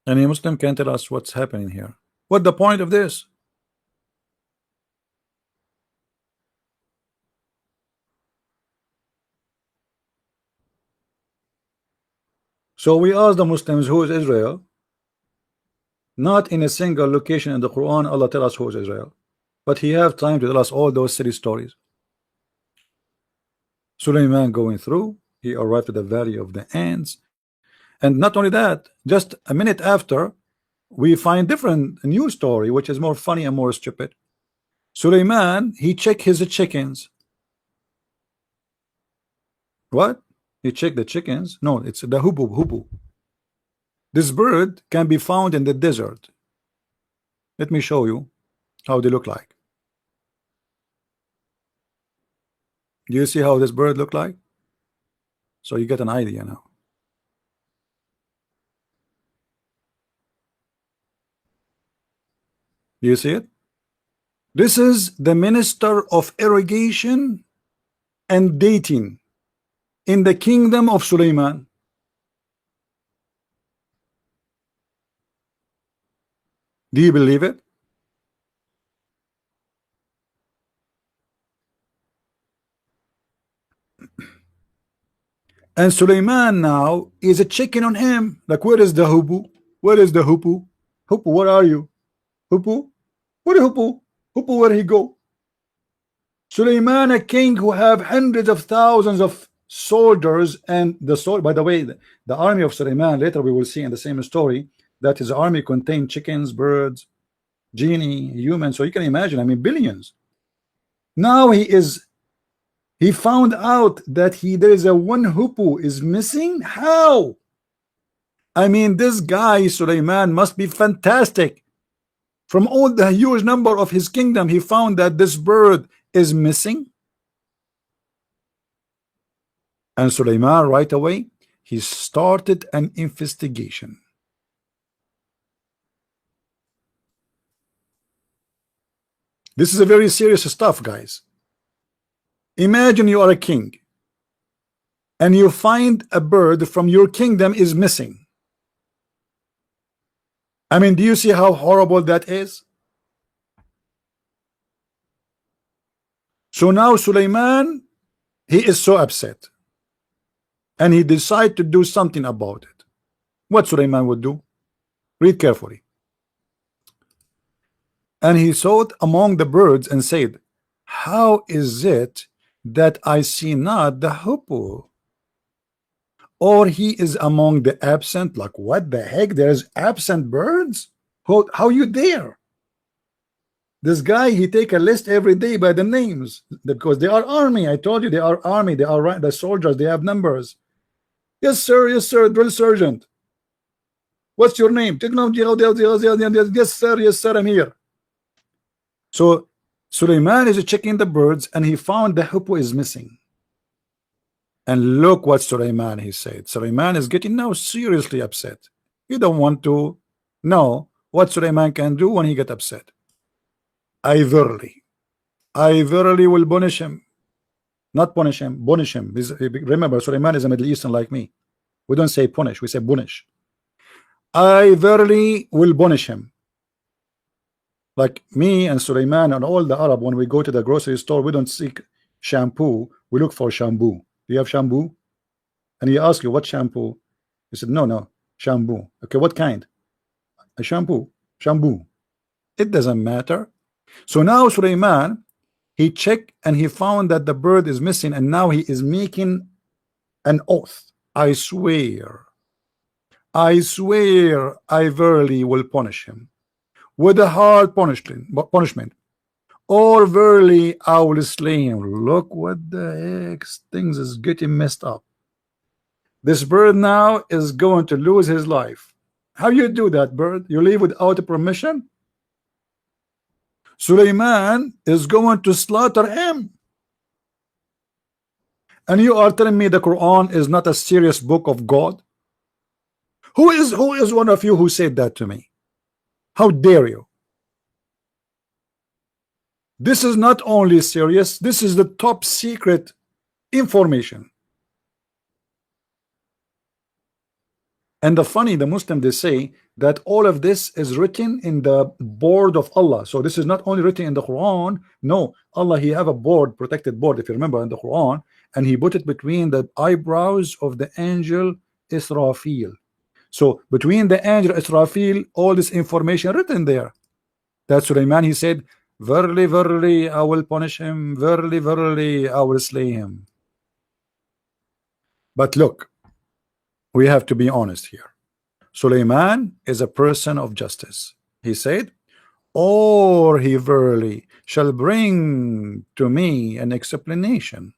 Any Muslim can tell us what's happening here? What the point of this? So we ask the Muslims, who is Israel? Not in a single location in the Quran Allah tell us who is Israel, but he have time to tell us all those silly stories. Suleiman going through, he arrived at the valley of the ants, and not only that, just a minute after we find different new story which is more funny and more stupid. Suleiman, he check his chickens. What? He checked the chickens? No, it's the hubu. This bird can be found in the desert. Let me show you how they look like. Do you see how this bird look like? So you get an idea now. Do you see it? This is the minister of irrigation and dating in the kingdom of Suleiman. Do you believe it? And Suleiman now is a chicken on him. Like, where is the hubu? Where is the hupu? Hupu, where are you? Hupu? Where is hupu? Hupu, where he go? Suleiman, a king who have hundreds of thousands of soldiers, and by the way, the army of Suleiman, later we will see in the same story that his army contained chickens, birds, genie, humans. So you can imagine, I mean, billions. Now he found out that there is a one hupu is missing. How? I mean, this guy Suleiman must be fantastic. From all the huge number of his kingdom, he found that this bird is missing. And Suleiman right away, he started an investigation. This is a very serious stuff, guys. Imagine you are a king and you find a bird from your kingdom is missing. I mean, do you see how horrible that is? So now Suleiman, he is so upset and he decided to do something about it. What Suleiman would do? Read carefully. And he sought among the birds and said, how is it that I see not the hoopoe? Or he is among the absent? Like, what the heck? There's absent birds? How you dare? This guy, he take a list every day by the names because they are army. I told you they are army. They are right. The soldiers, they have numbers. Yes, sir. Yes, sir. Drill sergeant. What's your name? Yes, sir. Yes, sir. I'm here. So Suleiman is checking the birds and he found the hippo is missing. And look what Suleiman he said. Suleiman is getting now seriously upset. You don't want to know what Suleiman can do when he get upset. I verily will punish him. Not punish him, punish him. Remember, Suleiman is a Middle Eastern like me. We don't say punish, we say punish. I verily will punish him. Like me and Suleiman and all the Arab, when we go to the grocery store, we don't seek shampoo, we look for shampoo. Do you have shampoo? And he asks you, what shampoo? You said, no, shampoo. Okay, what kind? A shampoo. It doesn't matter. So now Suleiman, he checked and he found that the bird is missing, and now he is making an oath. I swear, I verily will punish him with a hard punishment, or verily I will slay him. Look what the heck, things is getting messed up. This bird now is going to lose his life. How you do that, bird? You leave without permission? Suleiman is going to slaughter him. And you are telling me the Quran is not a serious book of God? Who is one of you who said that to me? How dare you? This is not only serious, this is the top secret information. And the Muslim, they say that all of this is written in the board of Allah. So this is not only written in the Quran. No, Allah, he have a board, protected board, if you remember, in the Quran, and he put it between the eyebrows of the angel Israfil. So between the angel Israfil, all this information written there. That Suleiman, he said, verily, I will punish him. Verily, I will slay him. But look, we have to be honest here. Suleiman is a person of justice. He said, or he verily shall bring to me an explanation.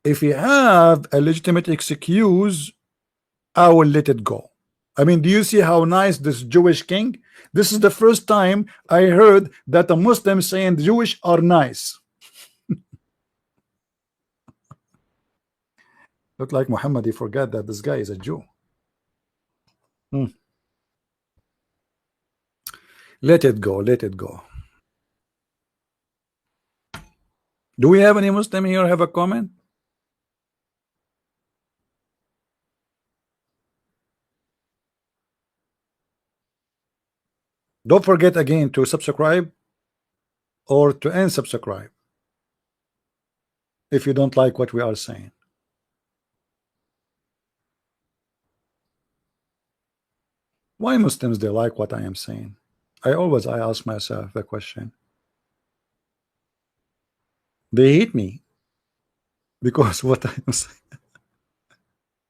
If he have a legitimate excuse, I will let it go. I mean, do you see how nice this Jewish king? This is the first time I heard that a Muslim saying the Jewish are nice. Look like Muhammad, he forgot that this guy is a Jew. Let it go. Do we have any Muslim here have a comment? Don't forget again to subscribe or to unsubscribe if you don't like what we are saying. Why Muslims they like what I am saying? I ask myself the question. They hate me because what I am saying.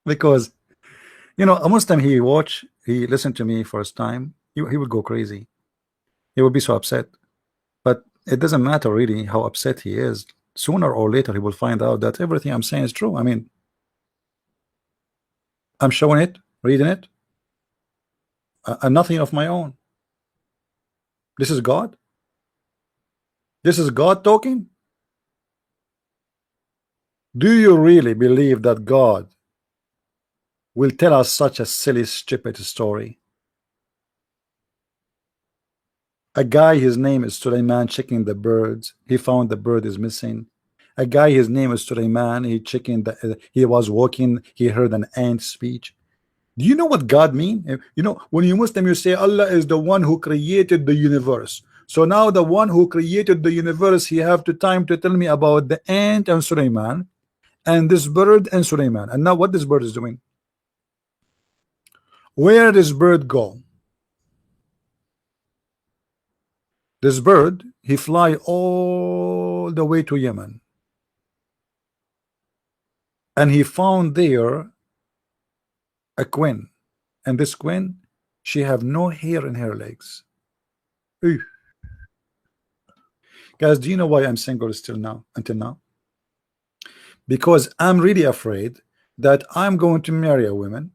Because you know, a Muslim, he listened to me first time, he would go crazy. He would be so upset. But it doesn't matter really how upset he is. sooner or later he will find out that everything I'm saying is true. I mean, I'm showing it, reading it, and nothing of my own. This is God. This is God talking. Do you really believe that God will tell us such a silly, stupid story? A guy, his name is Suleiman, checking the birds. He found the bird is missing. A guy, his name is Suleiman. He checking he was walking. He heard an ant speech. Do you know what God mean? You know, when you Muslim, you say Allah is the one who created the universe. So now the one who created the universe, he have the time to tell me about the ant and Suleiman and this bird and Suleiman. And now what this bird is doing? Where does bird go? This bird, he fly all the way to Yemen. And he found there a queen. And this queen, she have no hair in her legs. Ew. Guys, do you know why I'm single still now, until now? Because I'm really afraid that I'm going to marry a woman,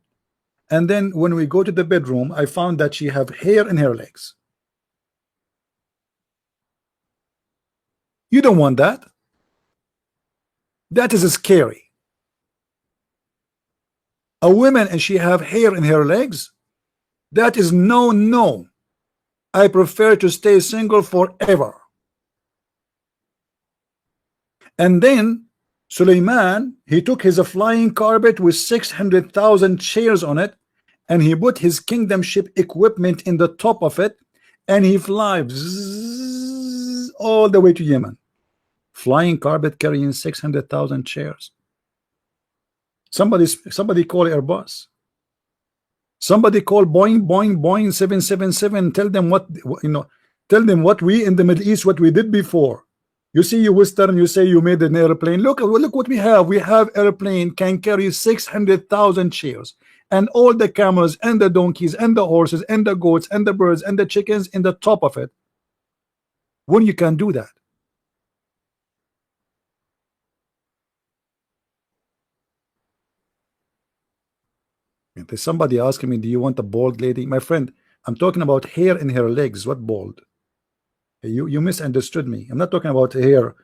and then when we go to the bedroom, I found that she have hair in her legs. You don't want that. That is scary. A woman and she have hair in her legs, that is no. I prefer to stay single forever. And then Suleiman, he took his flying carpet with 600,000 chairs on it, and he put his kingdom ship equipment in the top of it, and he flies all the way to Yemen. Flying carpet carrying 600,000 chairs. Somebody call Airbus. Somebody call Boeing 777. Tell them what Tell them what we in the Middle East, what we did before. You see, you Western, you say you made an airplane. Look what we have. We have airplane can carry 600,000 chairs, and all the camels and the donkeys and the horses and the goats and the birds and the chickens in the top of it. When you can do that. There's somebody asking me, do you want a bald lady? My friend, I'm talking about hair in her legs. What bald? You misunderstood me. I'm not talking about hair.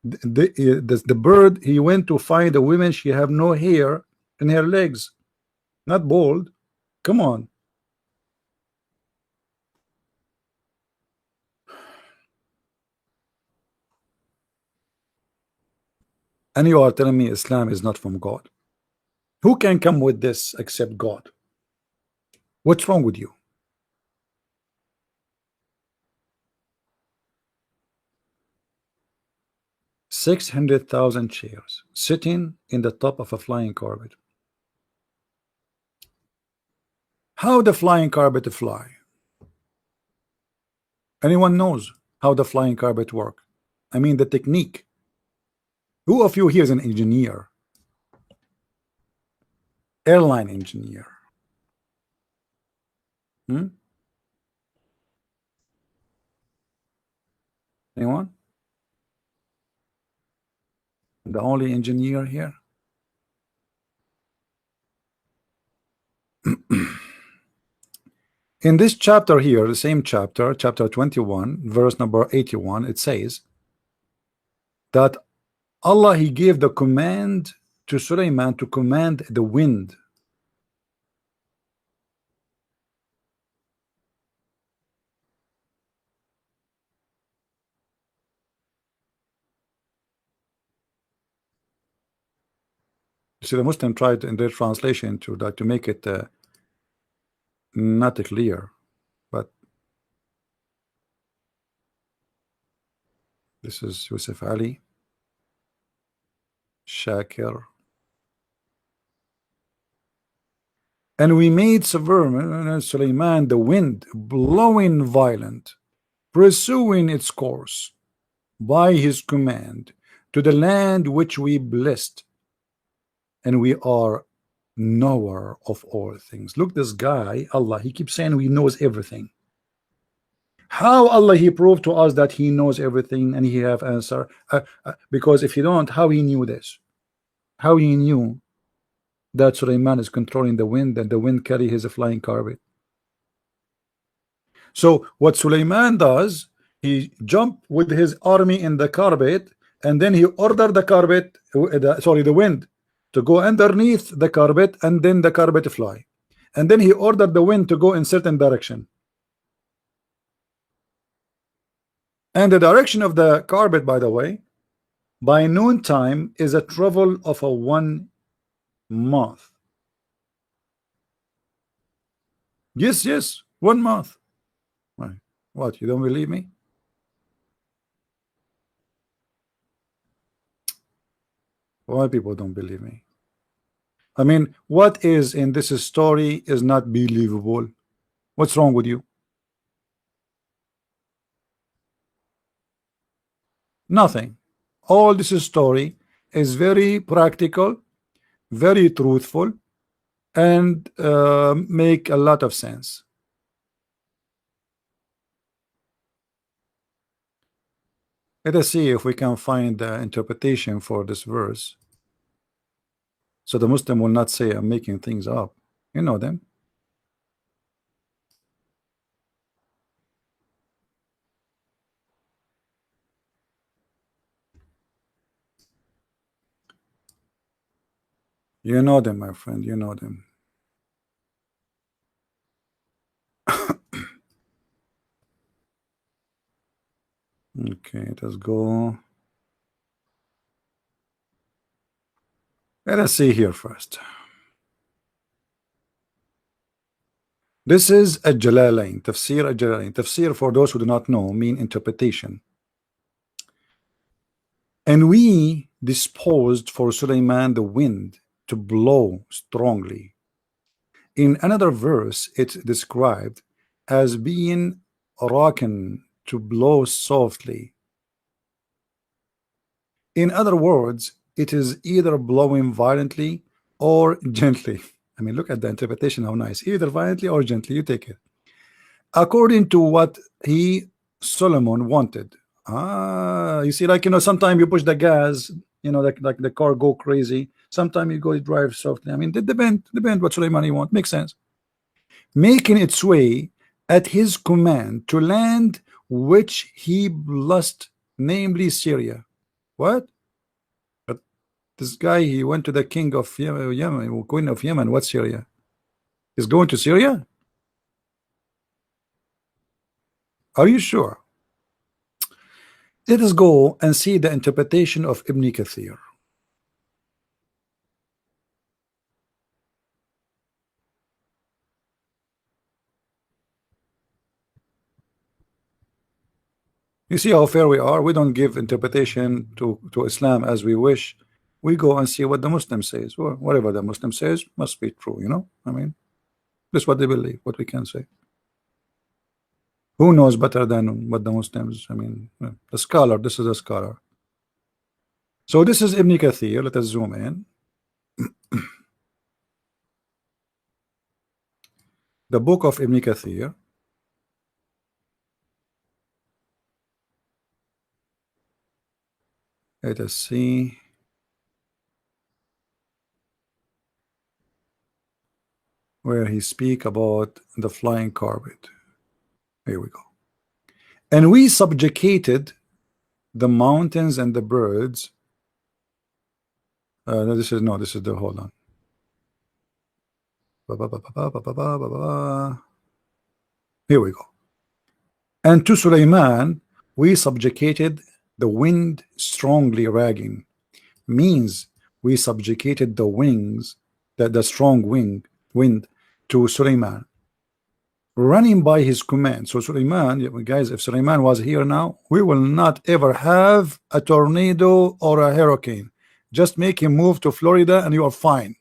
The bird, he went to find a woman, she have no hair in her legs, not bald. Come on. And you are telling me Islam is not from God? Who can come with this except God? What's wrong with you? $600,000 chairs sitting in the top of a flying carpet. How the flying carpet fly? Anyone knows how the flying carpet work? I mean the technique. Who of you here is an engineer? Airline engineer? Anyone? The only engineer here? In this chapter here, the same chapter, chapter 21, verse number 81, it says that Allah, he gave the command to Suleiman to command the wind. So the Muslim tried in their translation to that to make it not clear, but this is Yusuf Ali Shakir. And we made Suleiman the wind blowing violent, pursuing its course by his command to the land which we blessed, and we are knower of all things. Look, this guy, Allah, he keeps saying he knows everything. How Allah he proved to us that he knows everything and he have answer? Because if you don't, how he knew this? How he knew that Sulaiman is controlling the wind and the wind carry his flying carpet? So what Sulaiman does, he jump with his army in the carpet, and then he ordered the carpet, the wind, to go underneath the carpet, and then the carpet fly. And then he ordered the wind to go in certain direction. And the direction of the carpet, by the way, by noon time is a travel of a 1 month. Yes, yes, 1 month. Right. What, you don't believe me? Why people don't believe me? I mean, what is in this story is not believable. What's wrong with you? Nothing. All this story is very practical, very truthful, and make a lot of sense. Let us see if we can find the interpretation for this verse, so the Muslim will not say I'm making things up. You know them. You know them, my friend. You know them. Okay, let's go. Let us see here first. This is a Jalalain, Tafsir a Jalalain. Tafsir, for those who do not know, mean interpretation. And we disposed for Sulaiman the wind to blow strongly. In another verse, it's described as being rocking, to blow softly. In other words, it is either blowing violently or gently. I mean, look at the interpretation, how nice. Either violently or gently, you take it. According to what Solomon wanted. You see, like, sometimes you push the gas, like the car go crazy. Sometimes you go drive softly. I mean, it depend what Sulaiman want. Makes sense. Making its way at his command to land which he blessed, namely Syria. What? But this guy, he went to the king of Yemen, queen of Yemen. What Syria? He's going to Syria? Are you sure? Let us go and see the interpretation of Ibn Kathir. You see how fair we are? We don't give interpretation to Islam as we wish. We go and see what the Muslim says. Well, whatever the Muslim says must be true, I mean, that's what they believe, what we can say. Who knows better than what the Muslims? I mean, the scholar, this is a scholar. So this is Ibn Kathir. Let us zoom in. The book of Ibn Kathir. Let us see. Where he speak about the flying carpet. Here we go. And we subjugated the mountains and the birds. This is the, hold on. Here we go. And to Sulaiman we subjugated the wind strongly ragging. Means we subjugated the wings, the strong wind to Sulaiman, running by his command. So Sulaiman, guys, if Sulaiman was here now, we will not ever have a tornado or a hurricane. Just make him move to Florida and you are fine.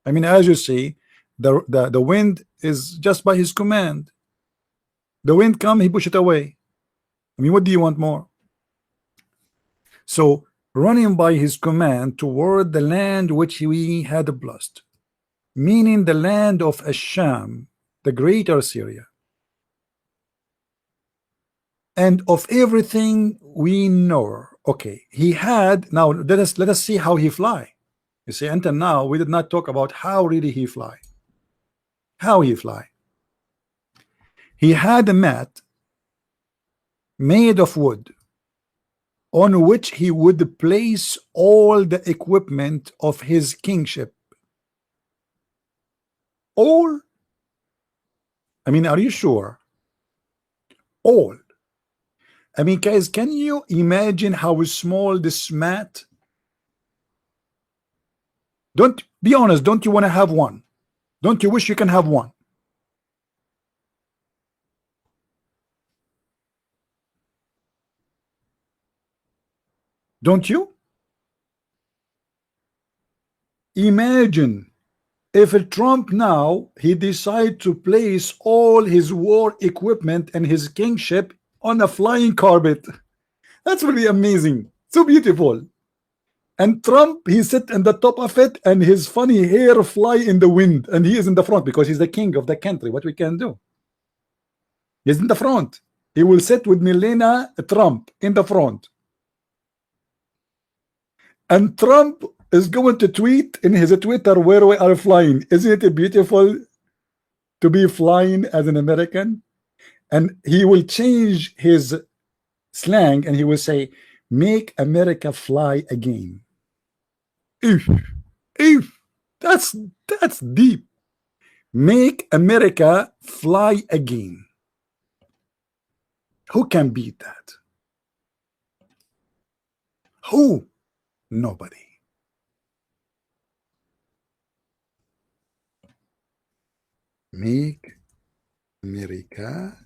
I mean, as you see, the wind is just by his command. The wind come, he push it away. I mean, what do you want more? So running by his command toward the land which we had blessed, meaning the land of Asham, the greater Syria. and of everything we know. Okay, he had, now let us see how he fly. You see, until now we did not talk about how really he fly. How he fly. He had a mat made of wood on which he would place all the equipment of his kingship. All, I mean, are you sure? All. I mean, guys, can you imagine how small this mat? Don't be honest. Don't you want to have one? Don't you wish you can have one? Don't you? Imagine if Trump now he decide to place all his war equipment and his kingship on a flying carpet. That's really amazing. So beautiful. And Trump, he sit in the top of it and his funny hair fly in the wind, and he is in the front because he's the king of the country. What we can do? He's in the front. He will sit with Melania Trump in the front. And Trump is going to tweet in his Twitter where we are flying. Isn't it beautiful to be flying as an American? And he will change his slang and he will say, "Make America fly again." If that's deep. Make America fly again. Who can beat that? Who? Nobody. Make America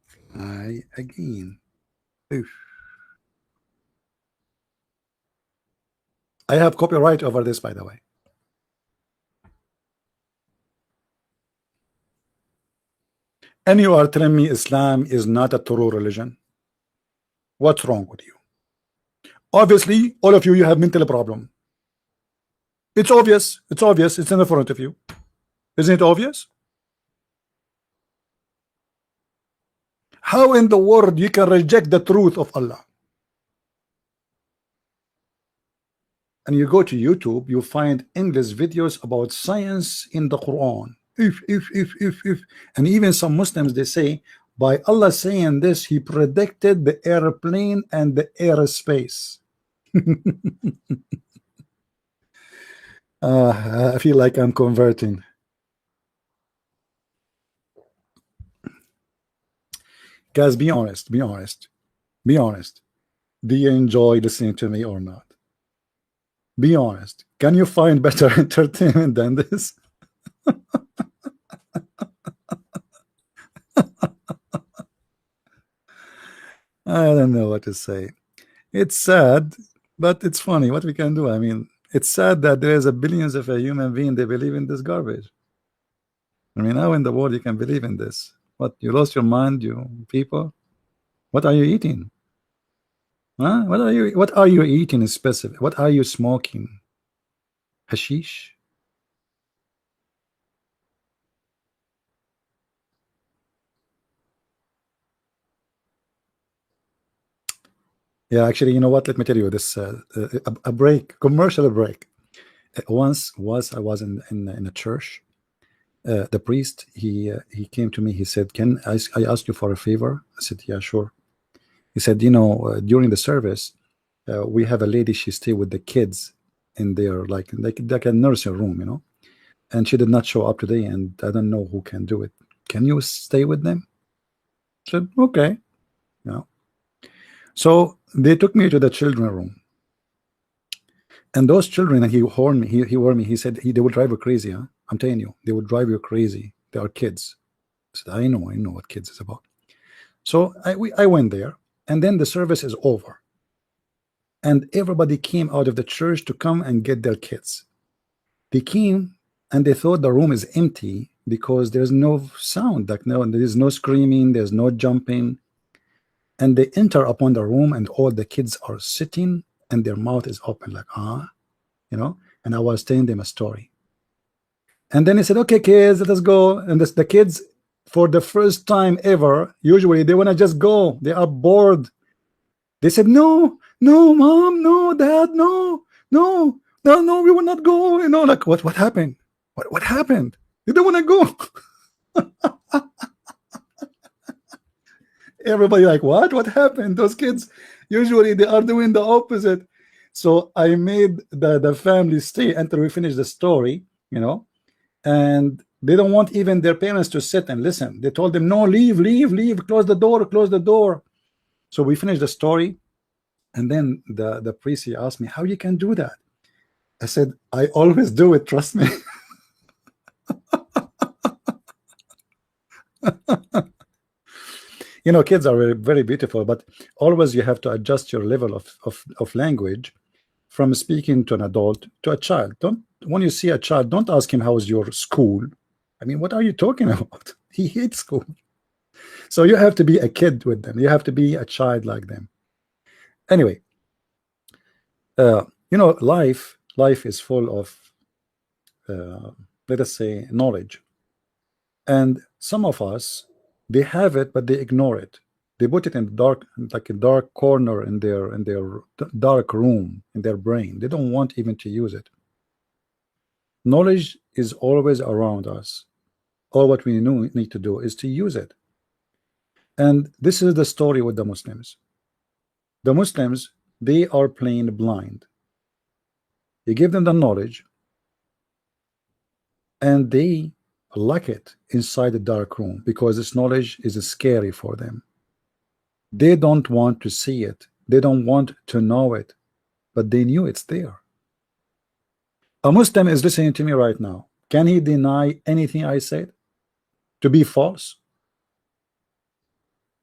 fly again. Oof. I have copyright over this, by the way. And you are telling me Islam is not a true religion? What's wrong with you? Obviously, all of you, you have mental problem. It's obvious. It's obvious. It's in front of you. Isn't it obvious? How in the world you can reject the truth of Allah? And you go to YouTube, you find endless videos about science in the Quran. If. And even some Muslims, they say, by Allah saying this, he predicted the airplane and the airspace. I feel like I'm converting. Guys, be honest, be honest, be honest. Do you enjoy listening to me or not? Be honest. Can you find better entertainment than this? I don't know what to say. It's sad, but it's funny. What we can do? I mean, it's sad that there is a billions of a human being they believe in this garbage. I mean, how in the world you can believe in this? What, you lost your mind, you people? What are you eating? Huh? What are you eating in specific? What are you smoking? Hashish? Yeah, actually, you know what? Let me tell you this: a break, commercial break. Once I was in a church. The priest he came to me. He said, "Can I ask you for a favor?" I said, "Yeah, sure." He said, "You know, during the service, we have a lady. She stay with the kids in there, like a nursing room, you know, and she did not show up today, and I don't know who can do it. Can you stay with them?" I said, "Okay." You know, so they took me to the children room, and those children, and he warned me. He warned me. He said, "They will drive you crazy, huh? I'm telling you, they will drive you crazy. They are kids." I said, I know what kids is about." So I went there, and then the service is over, and everybody came out of the church to come and get their kids. They came and they thought the room is empty because there's no sound, like there is no screaming, there's no jumping. And they enter upon the room, and all the kids are sitting and their mouth is open, like, you know. And I was telling them a story. And then he said, "Okay, kids, let us go." And the kids for the first time ever. Usually they want to just go, they are bored. They said, no, no, mom, no, dad, no, no, no, no, we will not go. You know, like what happened? What happened? They don't want to go. Everybody like, what happened? Those kids usually they are doing the opposite. So I made the family stay until we finish the story, you know, and they don't want even their parents to sit and listen. They told them, no, leave, leave, leave, close the door, close the door. So we finished the story, and then the priest, he asked me, how you can do that? I said, I always do it, trust me. You know, kids are very, very beautiful, but always you have to adjust your level of language from speaking to an adult to a child. Don't, when you see a child, don't ask him how's your school. I mean, what are you talking about? He hates school. So you have to be a kid with them. You have to be a child like them. Anyway, you know, life is full of let us say knowledge, and some of us, they have it but they ignore it. They put it in dark, like a dark corner in their dark room in their brain. They don't want even to use it. Knowledge is always around us. All what we need to do is to use it. And this is the story with the Muslims. The Muslims, they are plain blind. You give them the knowledge and they like it inside the dark room because this knowledge is scary for them. They don't want to see it. They don't want to know it, but they knew it's there. A Muslim is listening to me right now. Can he deny anything I said to be false?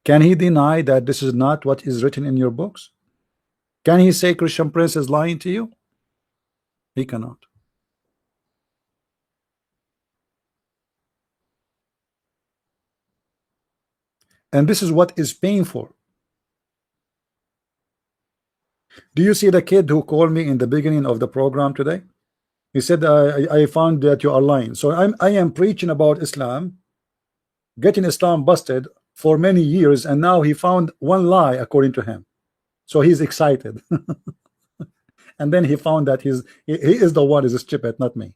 Can he deny that this is not what is written in your books? Can he say Christian Prince is lying to you? He cannot. And this is what is painful. Do you see the kid who called me in the beginning of the program today? He said, I found that you are lying. So I am preaching about Islam, getting Islam busted for many years, and now he found one lie according to him. So he's excited. And then he found that he is the one is stupid, not me.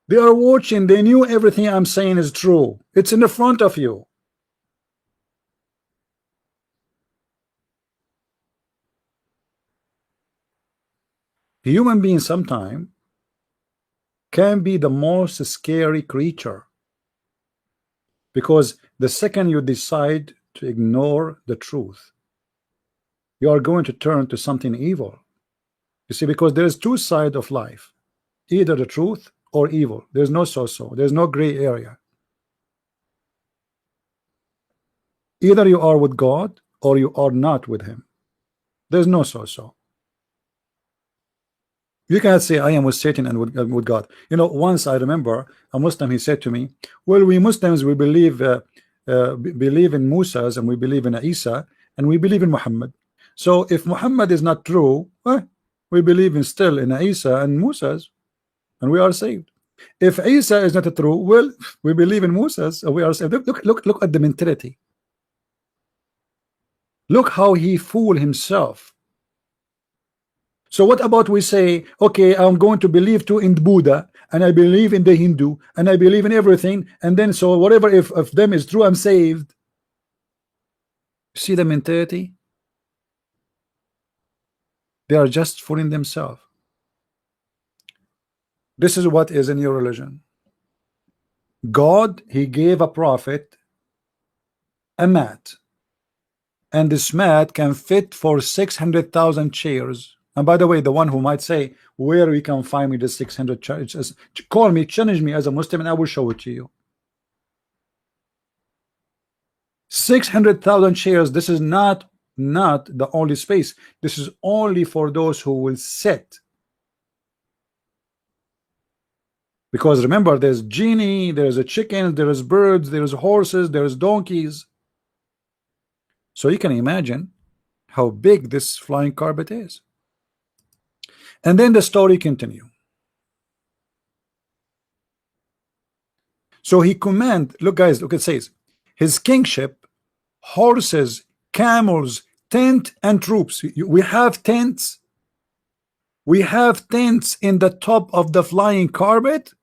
They are watching, they knew everything I'm saying is true. It's in the front of you. Human beings sometimes can be the most scary creature, because the second you decide to ignore the truth, you are going to turn to something evil. You see, because there's two sides of life, either the truth or evil. There's no so-so, there's no gray area. Either you are with God or you are not with him. There's no so-so. You cannot say I am with Satan and with God. You know, once I remember a Muslim, he said to me, well, we Muslims, we believe in Musa's, and we believe in Isa, and we believe in Muhammad. So if Muhammad is not true, we believe in still in Isa and Musa's, and we are saved. If Isa is not true, well, we believe in Musa's, and we are saved. Look at the mentality. Look how he fooled himself. So what about we say, okay, I'm going to believe too in Buddha, and I believe in the Hindu, and I believe in everything, and then so whatever if them is true, I'm saved. See the mentality? They are just fooling themselves. This is what is in your religion. God, he gave a prophet a mat, and this mat can fit for 600,000 chairs. And by the way, the one who might say, where we can find me the 600 chairs, call me, challenge me as a Muslim, and I will show it to you. 600,000 chairs. This is not the only space. This is only for those who will sit. Because remember, there's genie, there's a chicken, there's birds, there's horses, there's donkeys. So you can imagine how big this flying carpet is. And then the story continue. So he command, look guys, look, it says his kingship, horses, camels, tent and troops. We have tents. We have tents in the top of the flying carpet.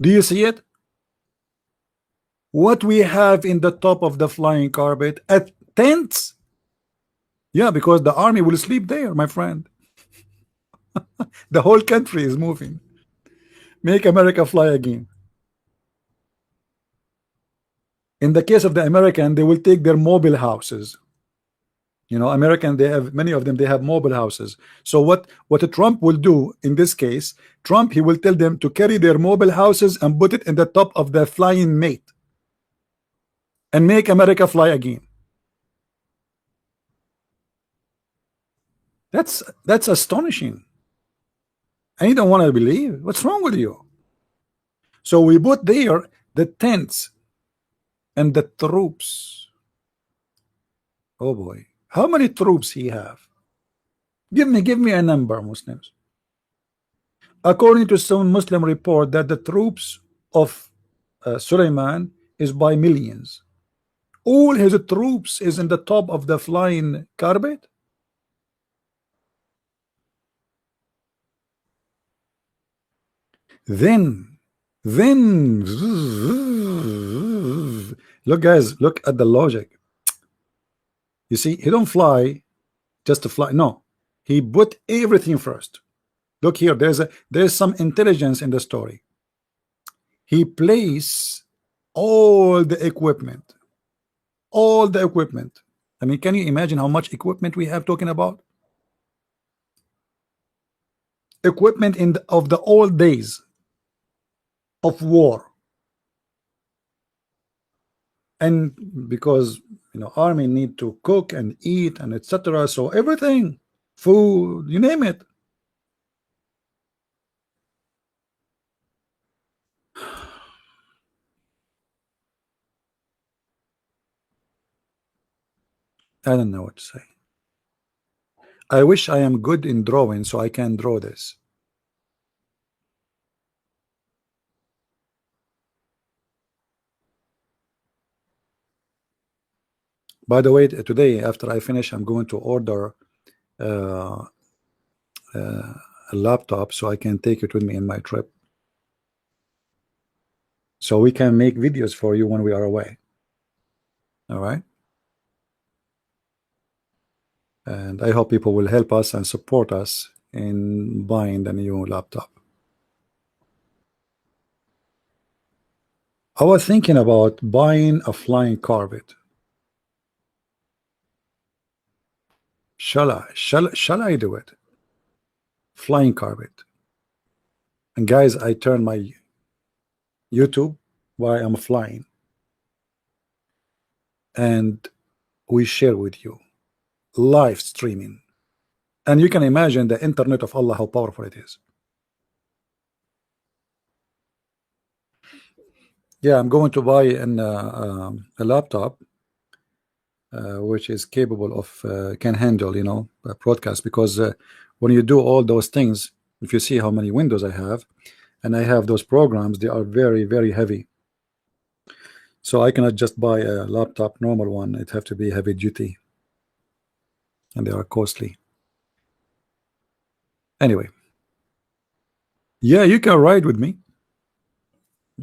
Do you see it? What we have in the top of the flying carpet at tents? Yeah, because the army will sleep there, my friend. The whole country is moving. Make America fly again. In the case of the American, they will take their mobile houses. You know, American, they have many of them, they have mobile houses. So what Trump will do in this case, Trump, he will tell them to carry their mobile houses and put it in the top of the flying mate and make America fly again. That's astonishing. I don't want to believe. What's wrong with you? So we put there the tents and the troops. Oh boy, how many troops he have? Give me a number, Muslims. According to some Muslim report that the troops of Suleiman is by millions. All his troops is in the top of the flying carpet. Then look guys, look at the logic. You see, he don't fly just to fly. No, he put everything first. Look here, there's some intelligence in the story. He placed all the equipment. All the equipment. I mean, can you imagine how much equipment we have talking about? Equipment of the old days of war. And because you know, army need to cook and eat and etc. So everything, food, you name it. I don't know what to say. I wish I am good in drawing so I can draw this. By the way, today after I finish, I'm going to order a laptop so I can take it with me in my trip, so we can make videos for you when we are away. All right, and I hope people will help us and support us in buying the new laptop. I was thinking about buying a flying carpet. Shall I do it? Flying carpet. And guys, I turn my YouTube while I'm flying, and we share with you live streaming. And you can imagine the internet of Allah, how powerful it is. Yeah, I'm going to buy a laptop which is capable of can handle, you know, a broadcast, because when you do all those things, if you see how many windows I have, and I have those programs, they are very, very heavy. So I cannot just buy a laptop, normal one. It have to be heavy duty, and they are costly. Anyway, yeah, you can ride with me,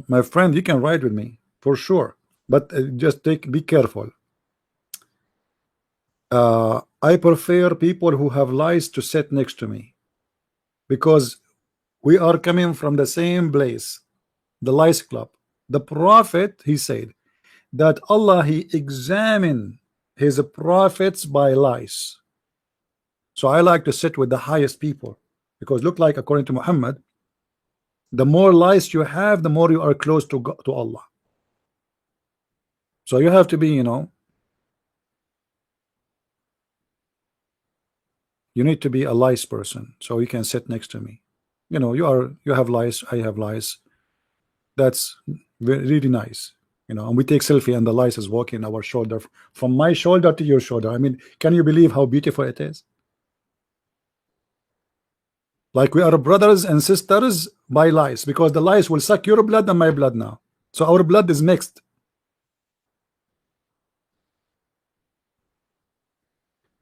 my friend. You can ride with me for sure, but just be careful. I prefer people who have lice to sit next to me, because we are coming from the same place, the lice club. The Prophet, he said that Allah, he examined his prophets by lice. So I like to sit with the highest people, because look, like according to Muhammad, the more lice you have, the more you are close to God, to Allah. So you have to be, you know, you need to be a lice person, so you can sit next to me. You know, you have lice, I have lice. That's really nice, you know. And we take selfie, and the lice is walking our shoulder, from my shoulder to your shoulder. I mean, can you believe how beautiful it is? Like we are brothers and sisters by lies, because the lies will suck your blood and my blood now. So our blood is mixed.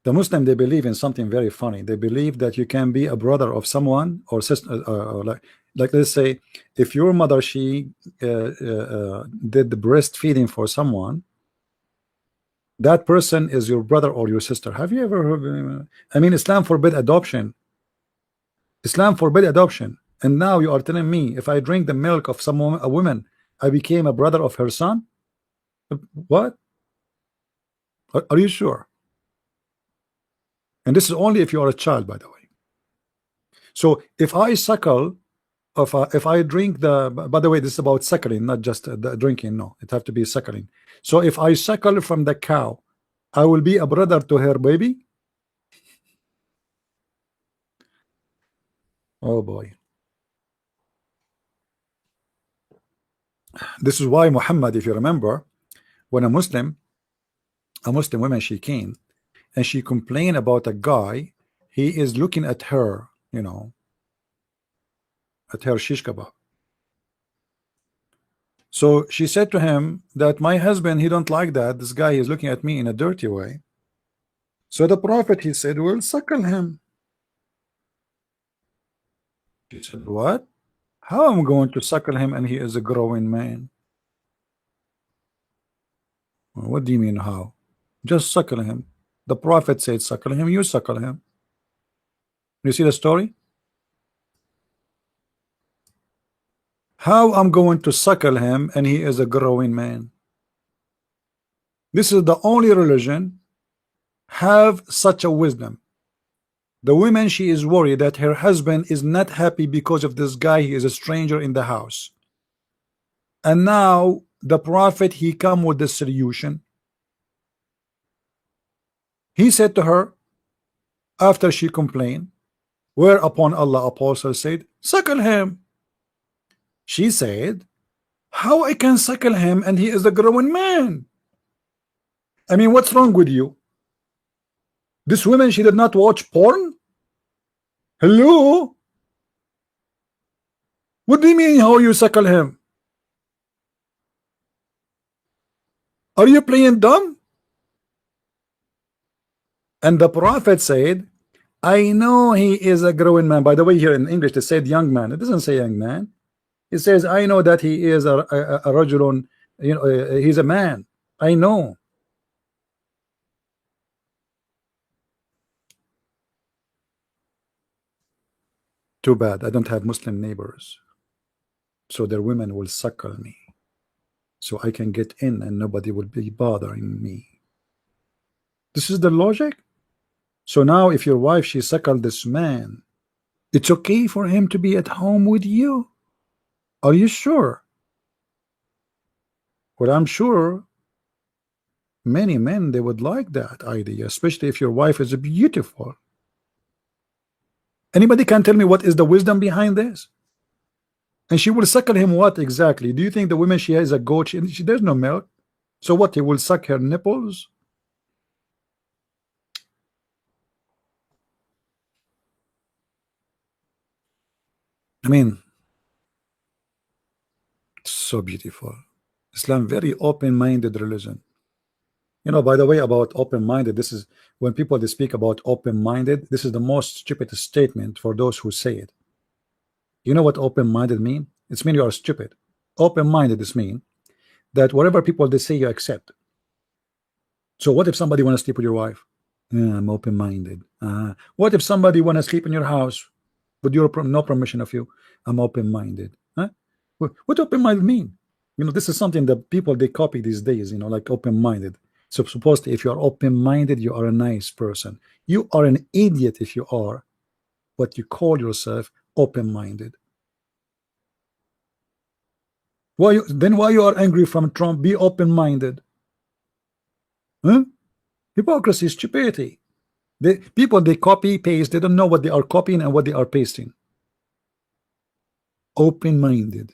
The Muslim, they believe in something very funny. They believe that you can be a brother of someone or sister, like let's say, if your mother she did the breastfeeding for someone, that person is your brother or your sister. Have you ever heard? I mean, Islam forbid adoption. Islam forbid adoption, and now you are telling me if I drink the milk of someone, a woman, I became a brother of her son? What? Are you sure? And this is only if you are a child, by the way. So if I suckle, if I drink the, by the way, this is about suckling, not just the drinking. No, it have to be suckling. So if I suckle from the cow, I will be a brother to her baby. Oh boy. This is why Muhammad, if you remember, when a Muslim woman, she came and she complained about a guy, he is looking at her, you know, at her shish kebab. So she said to him that my husband, he don't like that. This guy is looking at me in a dirty way. So the Prophet, he said, well, suckle him. She said, what? How am I going to suckle him and he is a growing man? Well, what do you mean how? Just suckle him. The Prophet said suckle him, you suckle him. You see the story? How I'm going to suckle him and he is a growing man? This is the only religion have such a wisdom. The woman, she is worried that her husband is not happy because of this guy. He is a stranger in the house. And now the Prophet, he come with the solution. He said to her, after she complained, whereupon Allah apostle said, suckle him. She said, how I can suckle him and he is a growing man? I mean, what's wrong with you? This woman, she did not watch porn? Hello? What do you mean how you suckle him? Are you playing dumb? And the Prophet said, I know he is a growing man. By the way, here in English it said young man. It doesn't say young man. It says I know that he is a rajulun, you know, he's a man. I know. Too bad I don't have Muslim neighbors, so their women will suckle me, so I can get in and nobody will be bothering me. This is the logic. So now if your wife, she suckled this man, it's okay for him to be at home with you? Are you sure? Well, I'm sure many men, they would like that idea, especially if your wife is beautiful. Anybody can tell me what is the wisdom behind this? And she will suckle him what exactly? Do you think the woman, she has a goat, there's no milk, so what, he will suck her nipples? I mean, so beautiful. Islam, very open-minded religion. You know, by the way, about open-minded, this is when people, they speak about open-minded, this is the most stupid statement for those who say it. You know what open-minded mean? It's mean you are stupid. Open-minded is mean that whatever people they say, you accept. So what if somebody want to sleep with your wife? Yeah, I'm open-minded. What if somebody want to sleep in your house with your no permission of you? I'm open-minded. Huh? What open-minded mean? You know, this is something that people, they copy these days, you know, like open-minded. So supposedly if you are open-minded, you are a nice person. You are an idiot if you are what you call yourself open-minded. Why you are angry from Trump? Be open-minded. Huh? Hypocrisy, stupidity. People, they copy paste, they don't know what they are copying and what they are pasting. Open-minded.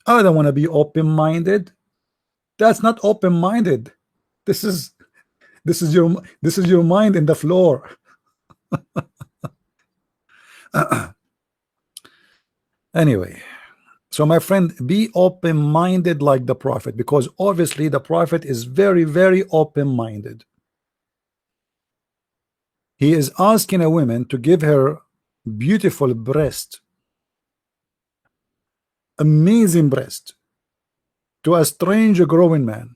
I don't want to be open-minded. That's not open-minded. This is your mind in the floor. Anyway, so my friend, be open-minded like the prophet, because obviously the prophet is very, very open-minded. He is asking a woman to give her beautiful breast, amazing breast, to a strange growing man.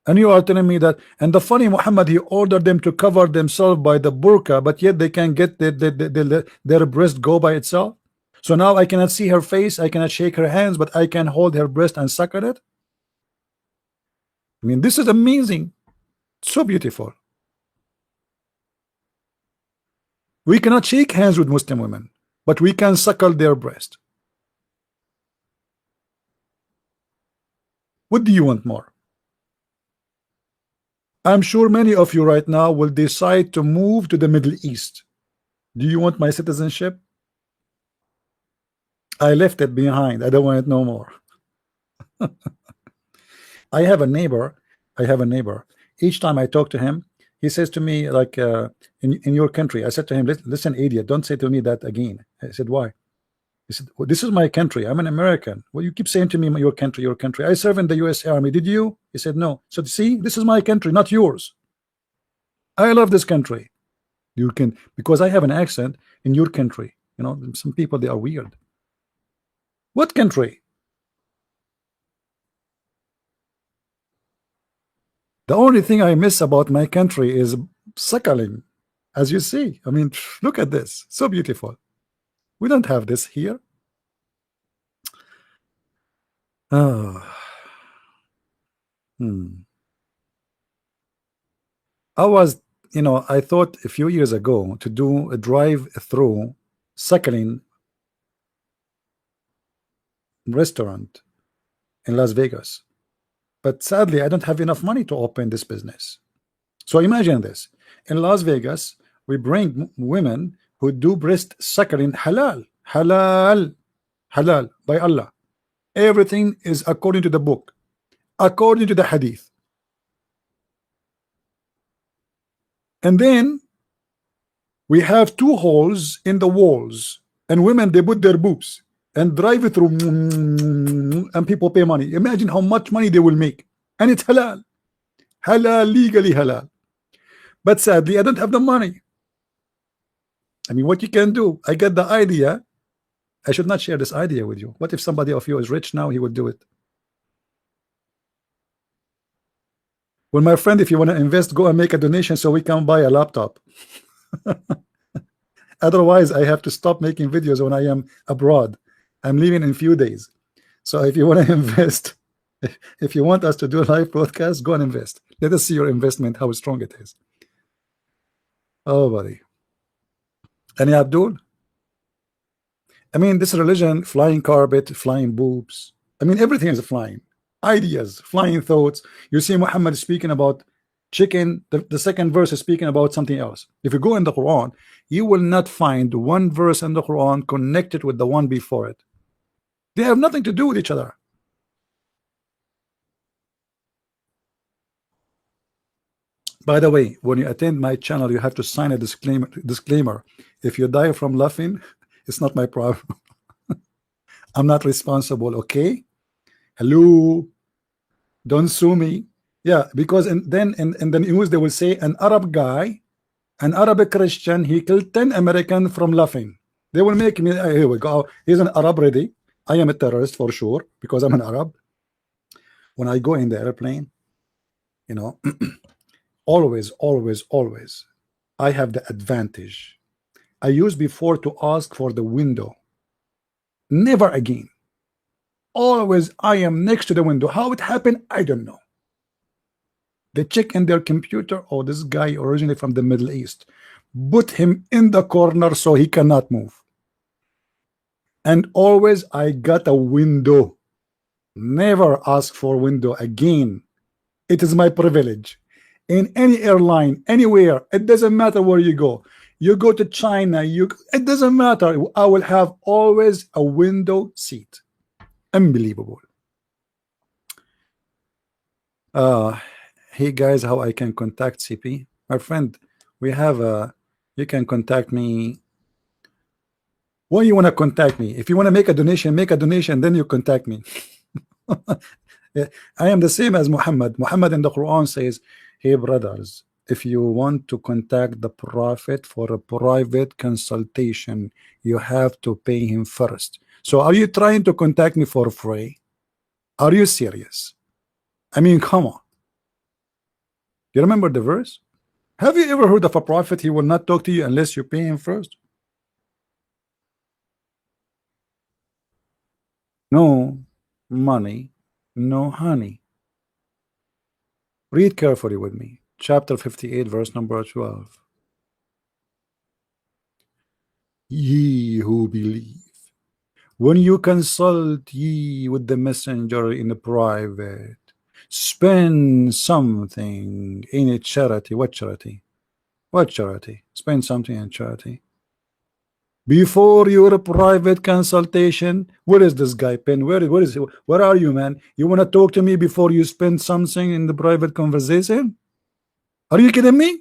And you are telling me that, and the funny Muhammad, he ordered them to cover themselves by the burqa, but yet they can get their breast go by itself. So now I cannot see her face, I cannot shake her hands, but I can hold her breast and suck at it. I mean, this is amazing, so beautiful. We cannot shake hands with Muslim women, but we can suckle their breast. What do you want more? I'm sure many of you right now will decide to move to the Middle East. Do you want my citizenship? I left it behind. I don't want it no more. I have a neighbor. Each time I talk to him, he says to me, like, in your country. I said to him, listen, idiot, don't say to me that again. I said, why? He said, well, this is my country. I'm an American. Well, you keep saying to me, your country, your country. I serve in the U.S. Army. Did you? He said, no. So see, this is my country, not yours. I love this country. You can, because I have an accent in your country. You know, some people, they are weird. What country? The only thing I miss about my country is suckling, as you see. I mean, look at this, so beautiful. We don't have this here. Oh. I was, I thought a few years ago to do a drive-through suckling restaurant in Las Vegas. But sadly, I don't have enough money to open this business. So imagine this. In Las Vegas, we bring women who do breast suckling halal. Halal. Halal by Allah. Everything is according to the book, according to the hadith. And then we have 2 holes in the walls, and women, they put their boobs and drive it through, and people pay money. Imagine how much money they will make. And it's halal. Halal, legally halal. But sadly, I don't have the money. I mean, what you can do, I get the idea. I should not share this idea with you. What if somebody of you is rich now? He would do it. Well, my friend, if you want to invest, go and make a donation so we can buy a laptop. Otherwise, I have to stop making videos when I am abroad. I'm leaving in a few days. So if you want to invest, if you want us to do a live broadcast, go and invest. Let us see your investment, how strong it is. Oh, buddy. Any Abdul? I mean, this religion, flying carpet, flying boobs. I mean, everything is flying. Ideas, flying thoughts. You see Muhammad speaking about chicken. The second verse is speaking about something else. If you go in the Quran, you will not find one verse in the Quran connected with the one before it. They have nothing to do with each other. By the way, when you attend my channel, you have to sign a disclaimer. If you die from laughing, it's not my problem. I'm not responsible, okay? Hello, don't sue me. Yeah, because then in the news they will say an Arab guy, an Arabic Christian, he killed 10 Americans from laughing. They will make me, here we go, he's an Arab ready. I am a terrorist for sure because I'm an Arab. When I go in the airplane, you know, always I have the advantage. I used before to ask for the window. Never again. Always I am next to the window. How it happened, I don't know. They check in their computer, oh, this guy originally from the Middle East. Put him in the corner so he cannot move. And always I got a window. Never ask for window again. It is my privilege. In any airline, anywhere, it doesn't matter where you go. You go to China, it doesn't matter. I will have always a window seat. Unbelievable. Hey guys, how I can contact CP? My friend, we have you can contact me Why you want to contact me? If you want to make a donation, then you contact me. Yeah, I am the same as Muhammad. Muhammad in the Quran says, hey brothers, if you want to contact the Prophet for a private consultation, you have to pay him first. So are you trying to contact me for free? Are you serious? I mean, come on. You remember the verse? Have you ever heard of a prophet? He will not talk to you unless you pay him first. No money, no honey. Read carefully with me. Chapter 58, verse number 12. Ye who believe, when you consult ye with the messenger in private, spend something in a charity. What charity? What charity? Spend something in charity. Before your private consultation. Where is this guy, Pen? Where is he? Where are you, man? You want to talk to me before you spend something in the private conversation? Are you kidding me?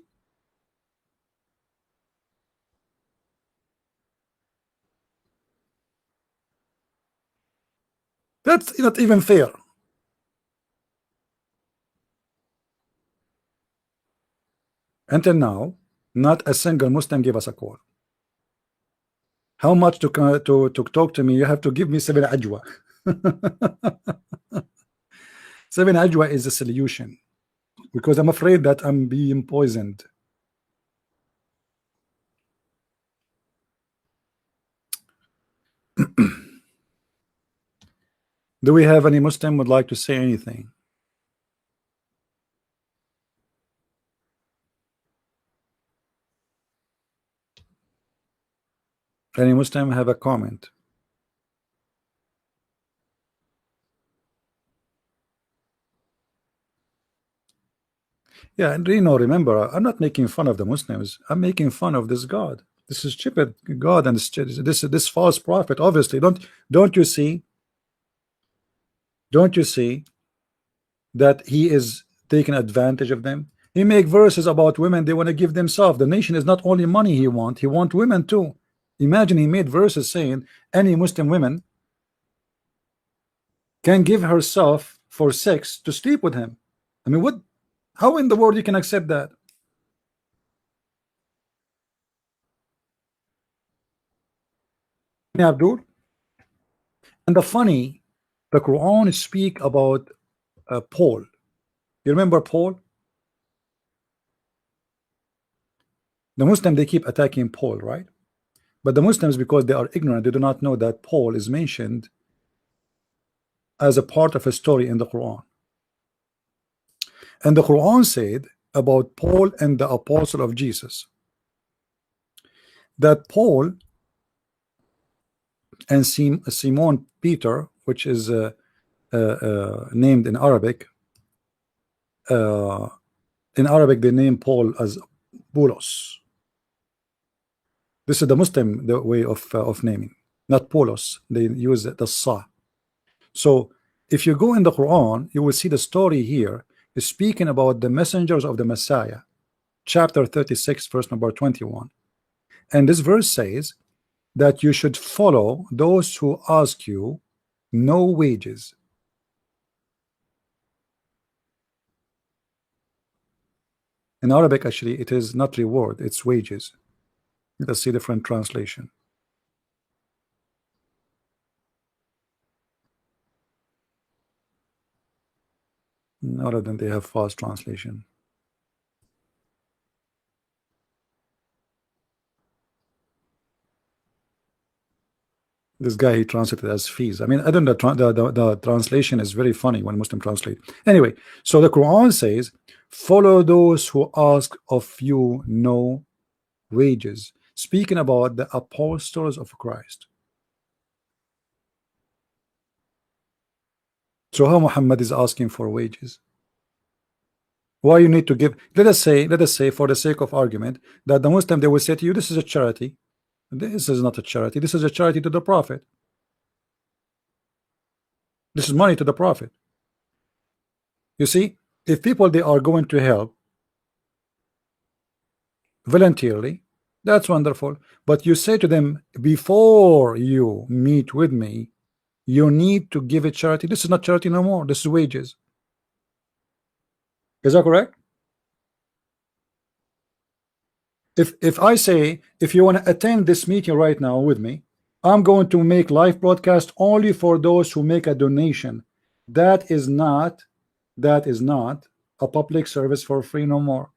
That's not even fair. Until now, not a single Muslim gave us a call. How much to talk to me? You have to give me 7 ajwa. 7 ajwa is a solution, because I'm afraid that I'm being poisoned. Do we have any Muslim would like to say anything? Any Muslim have a comment? Yeah, and remember, I'm not making fun of the Muslims. I'm making fun of this God. This is stupid God and this false prophet. Obviously, don't you see? Don't you see that he is taking advantage of them? He make verses about women they want to give themselves. The nation is not only money he want women too. Imagine he made verses saying any Muslim woman can give herself for sex to sleep with him. I mean, what? How in the world you can accept that? Abdul. And the Quran speak about Paul. You remember Paul? The Muslim, they keep attacking Paul, right? But the Muslims, because they are ignorant, they do not know that Paul is mentioned as a part of a story in the Quran. And the Quran said about Paul and the apostle of Jesus, that Paul and Simon Peter, which is named in Arabic they name Paul as Paulos. This is the Muslim way of naming, not Paulos. They use the Sa. So if you go in the Quran, you will see the story here is speaking about the messengers of the Messiah, chapter 36, verse number 21. And this verse says that you should follow those who ask you no wages. In Arabic, actually, it is not reward, it's wages. Let's see different translation. Other than they have fast translation. This guy, he translated as fees. I mean, I don't know, the translation is very funny when Muslim translate. Anyway, so the Quran says, follow those who ask of you no wages, speaking about the apostles of Christ. So how Muhammad is asking for wages? Why you need to give? Let us say for the sake of argument that the Muslim, they will say to you, this is a charity. This is not a charity. This is a charity to the Prophet. This is money to the Prophet. You see, if people they are going to help voluntarily, That's wonderful. But you say to them, before you meet with me, you need to give it charity. This is not charity no more. This is wages. Is that correct? If I say, if you want to attend this meeting right now with me, I'm going to make live broadcast only for those who make a donation. That is not a public service for free no more.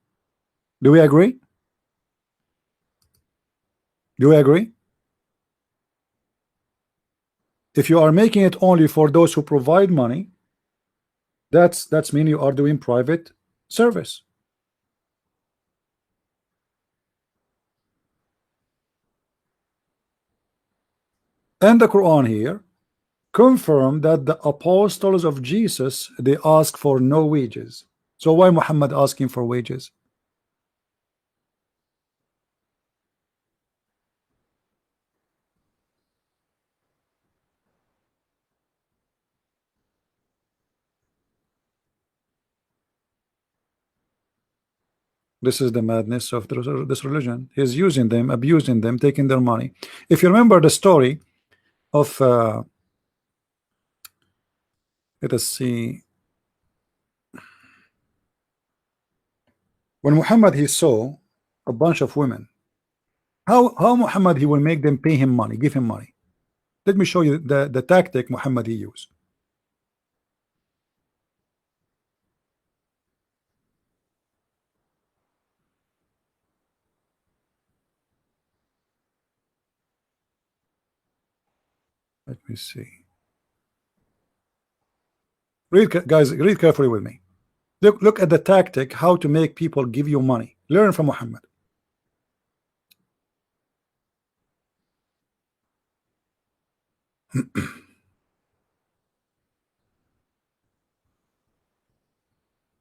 Do we agree? Do we agree? If you are making it only for those who provide money, that's mean you are doing private service. And the Quran here confirm that the apostles of Jesus, they ask for no wages. So why Muhammad asking for wages? This is the madness of this religion. He's using them, abusing them, taking their money. If you remember the story of let us see, when Muhammad he saw a bunch of women, how Muhammad he will make them pay him money, give him money. Let me show you the tactic Muhammad he used. Let me see. Read, guys, read carefully with me. Look at the tactic, how to make people give you money. Learn from Muhammad.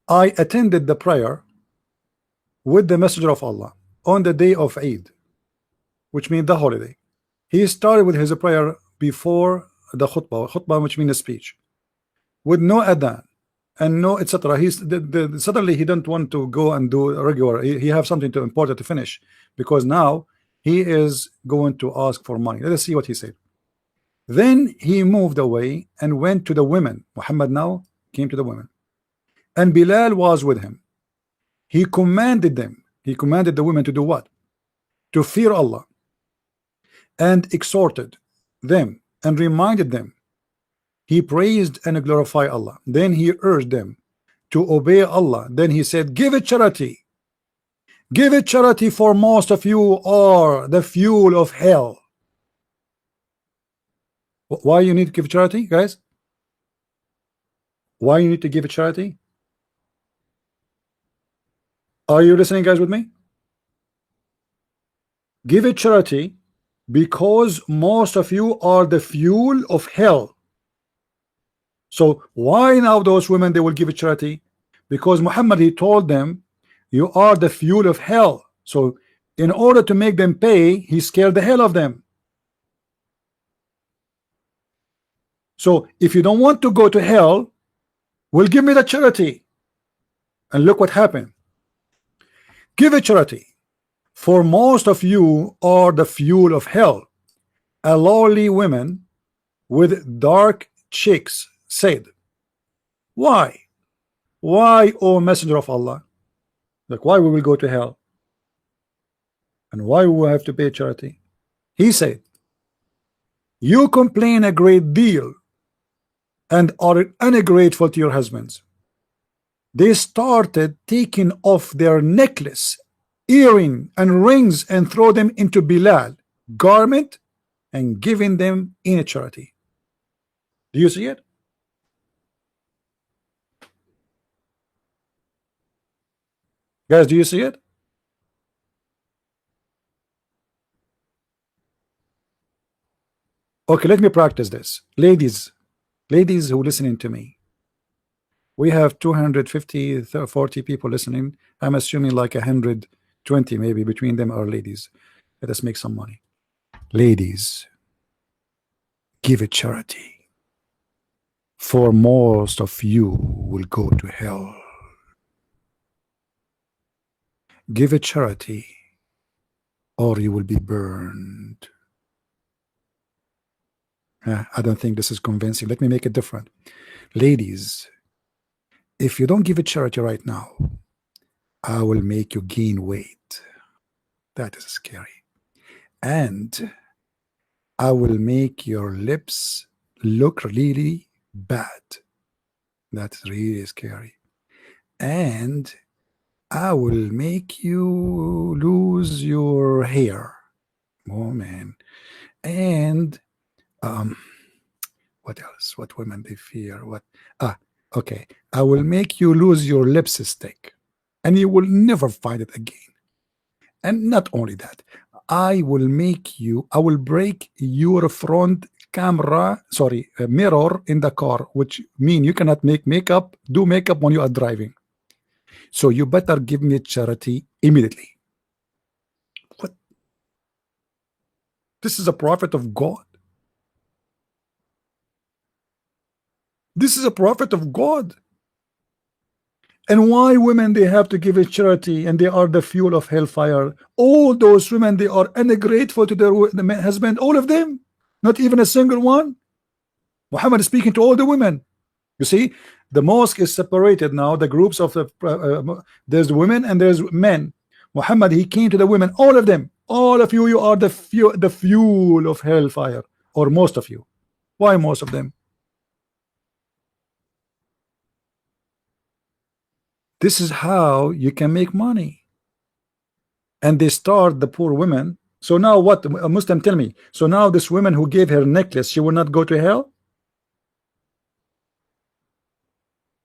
I attended the prayer with the Messenger of Allah on the day of Eid, which means the holiday. He started with his prayer before the khutbah, which means a speech, with no adhan and no etc. Suddenly he don't want to go and do a regular. He have something to important to finish, because now he is going to ask for money. Let us see what he said. Then he moved away and went to the women. Muhammad now came to the women, and Bilal was with him. He commanded them. He commanded the women to do what? To fear Allah, and exhorted them and reminded them. He praised and glorified Allah. Then he urged them to obey Allah. Then he said, give it charity. Give it charity, for most of you are the fuel of hell. Why you need to give charity, guys? Why you need to give it charity? Are you listening, guys, with me? Give it charity because most of you are the fuel of hell. So why now those women they will give it charity? Because Muhammad he told them, you are the fuel of hell. So in order to make them pay, he scared the hell of them. So if you don't want to go to hell, well, give me the charity. And look what happened. Give it charity, for most of you are the fuel of hell. A lowly woman with dark cheeks said, why? Why, O Messenger of Allah? Like, why we will go to hell? And why we will have to pay charity? He said, you complain a great deal and are ungrateful to your husbands. They started taking off their necklace, earring, and rings and throw them into Bilal garment and giving them in a charity. Do you see it? Guys, do you see it? Okay, let me practice this. Ladies who listening to me, we have 250 40 people listening. I'm assuming like 120 maybe between them are ladies. Let us make some money. Ladies, give it charity, for most of you will go to hell. Give it charity, or you will be burned. I don't think this is convincing. Let me make it different. Ladies, if you don't give a charity right now, I will make you gain weight. That is scary. And I will make your lips look really bad. That's really scary. And I will make you lose your hair. Oh man. And what else? What women they fear? What okay. I will make you lose your lipstick and you will never find it again. And not only that, I will break your front camera, mirror in the car, which mean you cannot do makeup when you are driving. So you better give me charity immediately. What? This is a prophet of God. This is a prophet of God. And why women they have to give a charity and they are the fuel of hellfire? All those women they are ungrateful to their husband, all of them, not even a single one. Muhammad is speaking to all the women. You see, the mosque is separated now. The groups of there's women and there's men. Muhammad he came to the women, all of them. All of you, you are the fuel of hellfire, or most of you. Why most of them? This is how you can make money. And they start the poor women. So now what? A Muslim tell me. So now this woman who gave her necklace, she will not go to hell?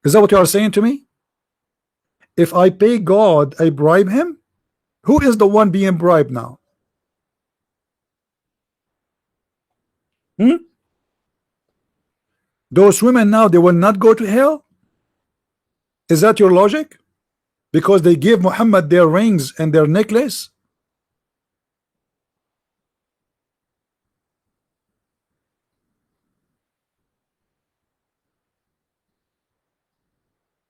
Is that what you are saying to me? If I pay God, I bribe him? Who is the one being bribed now? Those women now, they will not go to hell? Is that your logic? Because they gave Muhammad their rings and their necklace?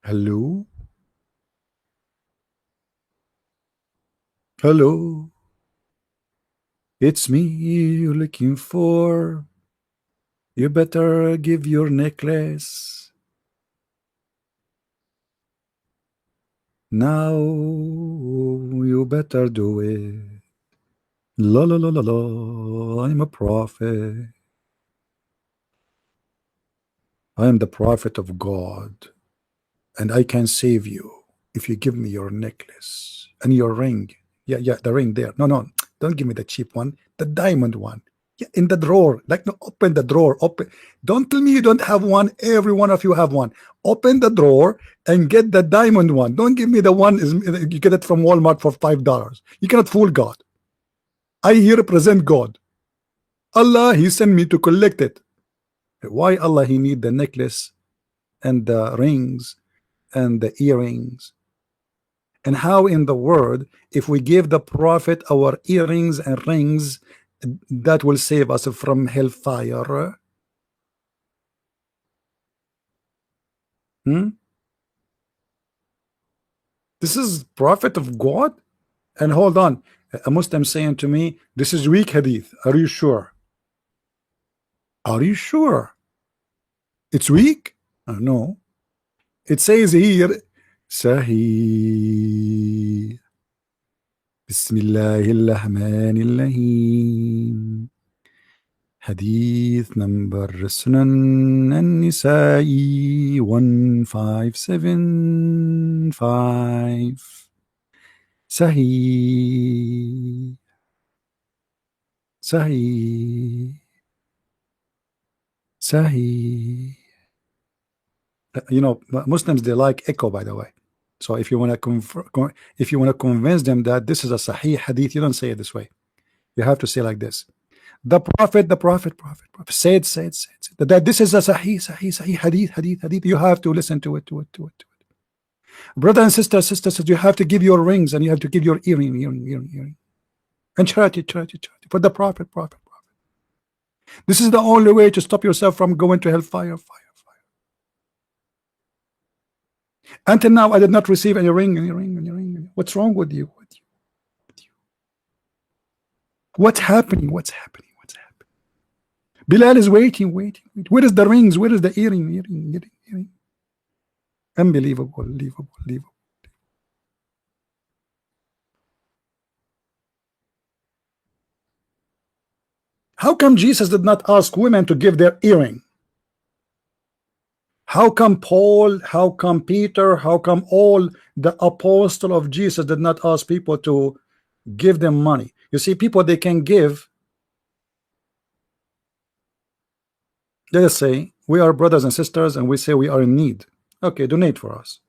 Hello? Hello? It's me you're looking for. You better give your necklace. Now you better do it. La la la la la. I'm a prophet. I am the prophet of God. And I can save you if you give me your necklace and your ring. Yeah, the ring there. No, don't give me the cheap one. The diamond one. Yeah, in the drawer. Like, no, open the drawer. Open. Don't tell me you don't have one. Every one of you have one. Open the drawer and get the diamond one. Don't give me the one you get it from Walmart for $5. You cannot fool God. I here represent God. Allah, he sent me to collect it. Why Allah he need the necklace and the rings and the earrings? And how in the world, if we give the prophet our earrings and rings, that will save us from hellfire? This is prophet of God? And hold on, a Muslim saying to me, this is weak hadith. Are you sure? Are you sure? It's weak? No. It says here, Sahih. Bismillahirrahmanirrahim. Hadith number Sunan An-Nisa'i 1575. Sahih. Sahih. Sahih. You know, Muslims they like echo, by the way. So if you want to convince them that this is a Sahih hadith, you don't say it this way. You have to say like this: the prophet, say it. That this is a Sahih hadith. You have to listen to it. Brother and sisters, you have to give your rings and you have to give your earring. And charity for the prophet. This is the only way to stop yourself from going to hellfire. Until now, I did not receive any ring. What's wrong with you? What's happening? What's happening? What's happening? Bilal is waiting, waiting, waiting. Where is the rings? Where is the earring? Earring, earring, earring. Unbelievable, unbelievable, unbelievable. How come Jesus did not ask women to give their earring? How come Paul, how come Peter, how come all the apostle of Jesus did not ask people to give them money? You see, people, they can give. Let us say we are brothers and sisters and we say we are in need. Okay, donate for us.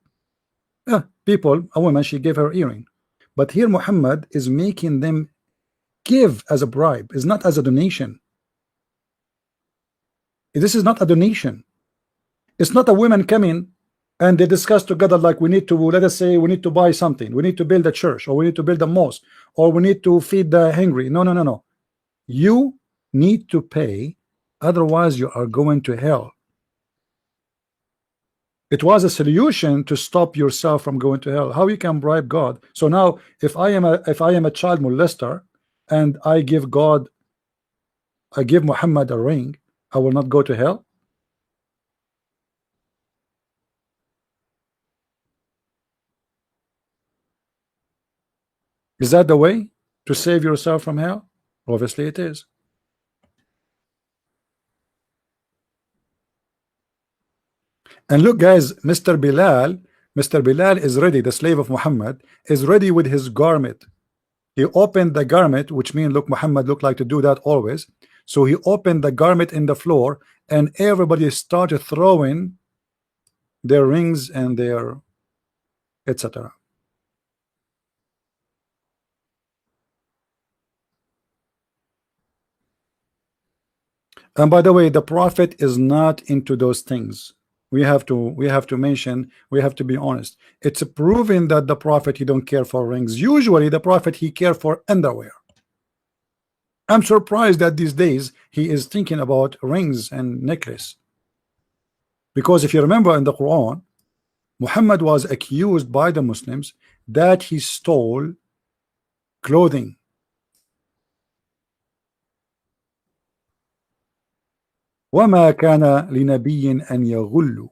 Yeah, people, a woman, she gave her earring. But here Muhammad is making them give as a bribe. It's not as a donation. This is not a donation. It's not a woman coming and they discuss together like we need to, let us say we need to buy something, we need to build a church, or we need to build a mosque, or we need to feed the hungry. No, no, no, no. You need to pay, otherwise you are going to hell. It was a solution to stop yourself from going to hell. How you can bribe God? So now if I am a child molester and I give Muhammad a ring, I will not go to hell. Is that the way to save yourself from hell? Obviously it is. And look guys, Mr. Bilal is ready. The slave of Muhammad is ready with his garment. He opened the garment, which means, look, Muhammad looked like to do that always. So he opened the garment in the floor and everybody started throwing their rings and their etc. And by the way, the prophet is not into those things. We have to mention, we have to be honest. It's proven that the prophet, he don't care for rings. Usually the prophet, he care for underwear. I'm surprised that these days he is thinking about rings and necklace. Because if you remember in the Quran, Muhammad was accused by the Muslims that he stole clothing. وما كان لنبي أن يغل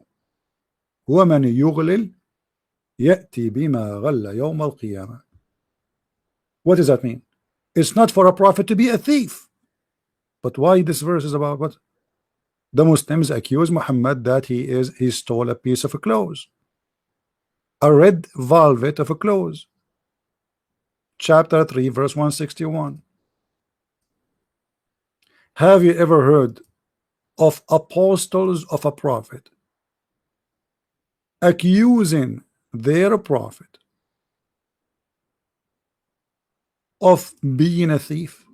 ومن يغلل يأتي بما غل يوم القيامة. What does that mean? It's not for a prophet to be a thief. But why this verse is about what? The Muslims accuse Muhammad that he stole a piece of clothes, a red velvet of a clothes. Chapter 3 verse 161. Have you ever heard of apostles of a prophet accusing their prophet of being a thief,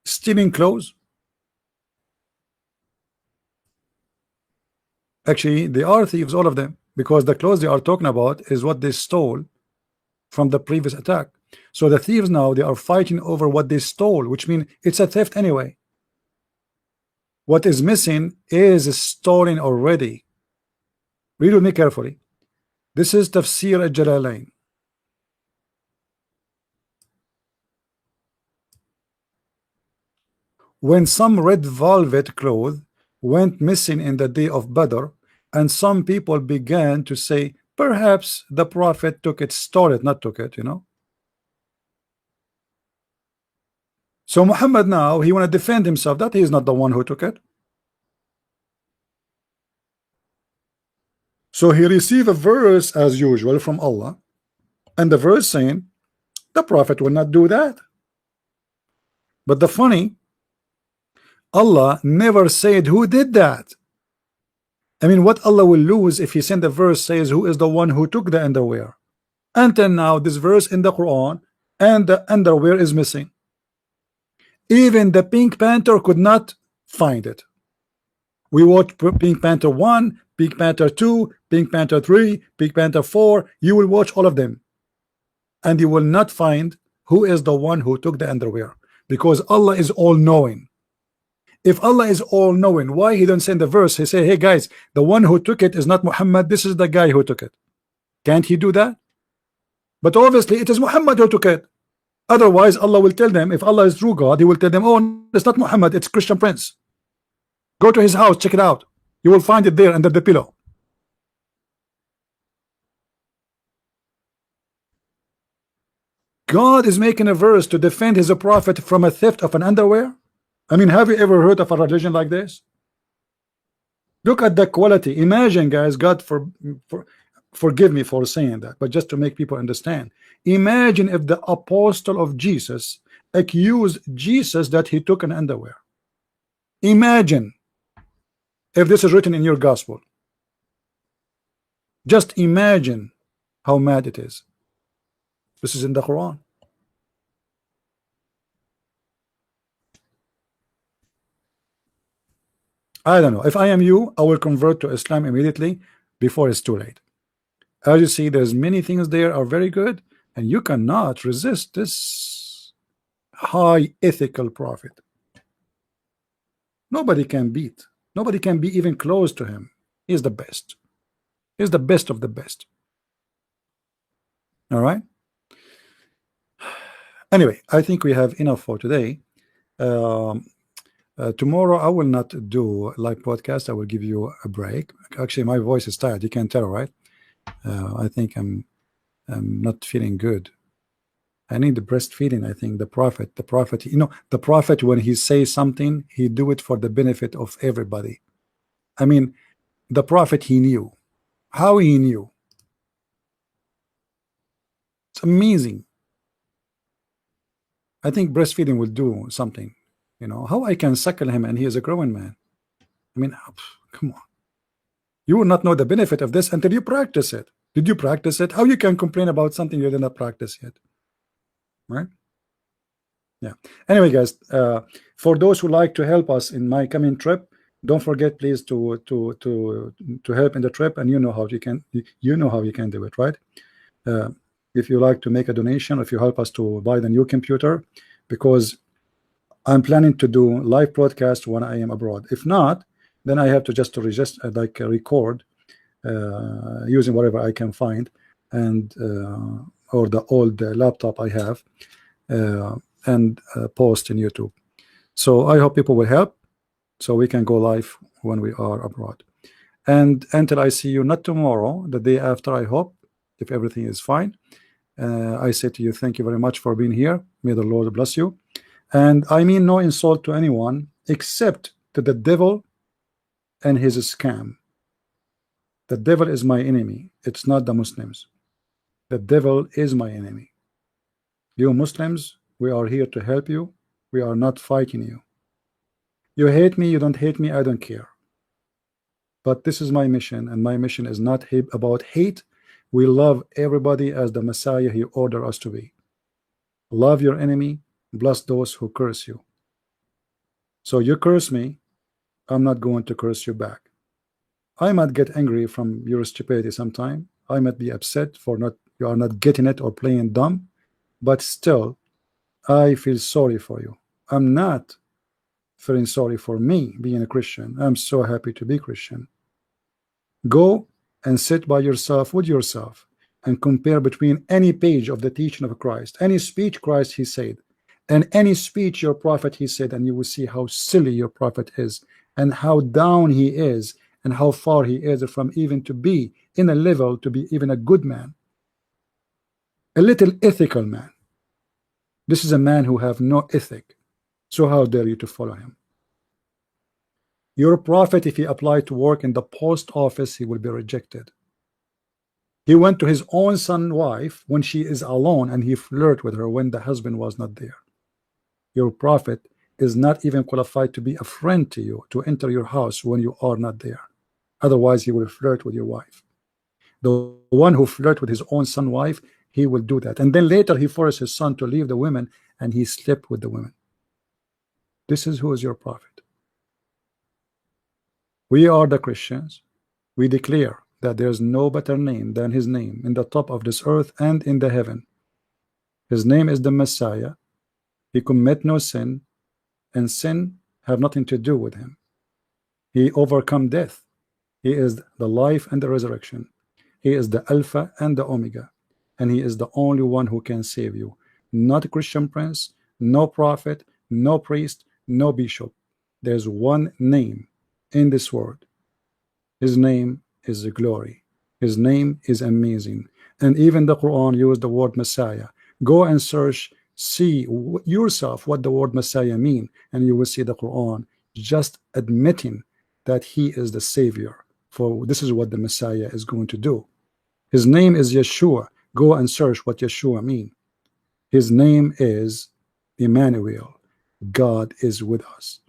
stealing clothes? Actually, they are thieves, all of them, because the clothes they are talking about is what they stole from the previous attack. So the thieves now, they are fighting over what they stole, which means it's a theft anyway. What is missing is stolen already. Read with me carefully. This is Tafsir al-Jalalain. When some red velvet cloth went missing in the day of Badr, and some people began to say, perhaps the prophet took it, stole it, not took it, you know. So Muhammad now, he want to defend himself that he is not the one who took it. So he received a verse as usual from Allah, and the verse saying the prophet will not do that. But the funny, Allah never said who did that. I mean, what Allah will lose if he send a verse says who is the one who took the underwear? Until now, this verse in the Quran and the underwear is missing. Even the Pink Panther could not find it. We watched Pink Panther 1, Pink Panther 2, Pink Panther 3, Pink Panther 4. You will watch all of them, and you will not find who is the one who took the underwear, because Allah is all-knowing. If Allah is all-knowing, why he don't send the verse? He say, hey guys, the one who took it is not Muhammad, this is the guy who took it. Can't he do that? But obviously it is Muhammad who took it. Otherwise, Allah will tell them, if Allah is true God, He will tell them, oh, it's not Muhammad, it's Christian Prince. Go to his house, check it out. You will find it there under the pillow. God is making a verse to defend his prophet from a theft of an underwear. I mean, have you ever heard of a religion like this? Look at the quality. Imagine, guys, God forgive me for saying that, but just to make people understand. Imagine if the apostle of Jesus accused Jesus that he took an underwear. Imagine if this is written in your gospel. Just imagine how mad it is. This is in the Quran. I don't know. If I am you, I will convert to Islam immediately before it's too late. As you see, there's many things there are very good, and you cannot resist this high ethical prophet. Nobody can beat. Nobody can be even close to him. He's the best. He's the best of the best. All right. Anyway, I think we have enough for today. Tomorrow I will not do live podcast. I will give you a break. Actually, my voice is tired. You can tell, right? I think I'm not feeling good. I need the breastfeeding. I think the prophet, you know, the prophet, when he says something, he do it for the benefit of everybody. I mean, the prophet, he knew. How he knew? It's amazing. I think breastfeeding will do something. You know, how I can suckle him and he is a growing man. I mean, come on. You will not know the benefit of this until you practice it. Did you practice it? How you can complain about something you did not practice yet? Right? Yeah. Anyway, guys, for those who like to help us in my coming trip, don't forget, please, to help in the trip, and you know how you can do it, right? If you like to make a donation, if you help us to buy the new computer, because I'm planning to do live broadcast when I am abroad. If not, then I have to just register, like record using whatever I can find, and or the old laptop I have, and post in YouTube. So I hope people will help, so we can go live when we are abroad. And until I see you, not tomorrow, the day after, I hope, if everything is fine, I say to you, thank you very much for being here. May the Lord bless you. And I mean no insult to anyone except to the devil and his scam. The devil is my enemy. It's not the Muslims. The devil is my enemy. You Muslims, we are here to help you. We are not fighting you. You hate me, you don't hate me, I don't care. But this is my mission, and my mission is not about hate. We love everybody as the Messiah he ordered us to be. Love your enemy, bless those who curse you. So you curse me, I'm not going to curse you back. I might get angry from your stupidity sometime. I might be upset for you are not getting it or playing dumb, but still I feel sorry for you. I'm not feeling sorry for me being a Christian. I'm so happy to be Christian. Go and sit by yourself with yourself and compare between any page of the teaching of Christ, any speech Christ he said, and any speech your prophet he said, and you will see how silly your prophet is, and how down he is, and how far he is from even to be in a level to be even a good man, a little ethical man. This is a man who have no ethic. So how dare you to follow him? Your prophet, if he applied to work in the post office, he will be rejected. He went to his own son's wife when she is alone, and he flirted with her when the husband was not there. Your prophet is not even qualified to be a friend to you, to enter your house when you are not there. Otherwise, he will flirt with your wife. The one who flirted with his own son's wife, he will do that. And then later he forced his son to leave the women, and he slept with the women. This is who is your prophet. We are the Christians. We declare that there is no better name than his name in the top of this earth and in the heaven. His name is the Messiah. He commit no sin, and sin have nothing to do with him. He overcome death. He is the life and the resurrection. He is the Alpha and the Omega, and he is the only one who can save you. not a Christian prince, no prophet, no priest, no bishop. There's one name in this world. His name is the glory. His name is amazing. And even the Quran used the word Messiah. Go and search, see yourself what the word Messiah mean, and you will see the Quran just admitting that he is the savior. For this is what the Messiah is going to do. His name is Yeshua. Go and search what Yeshua mean. His name is Emmanuel. God is with us.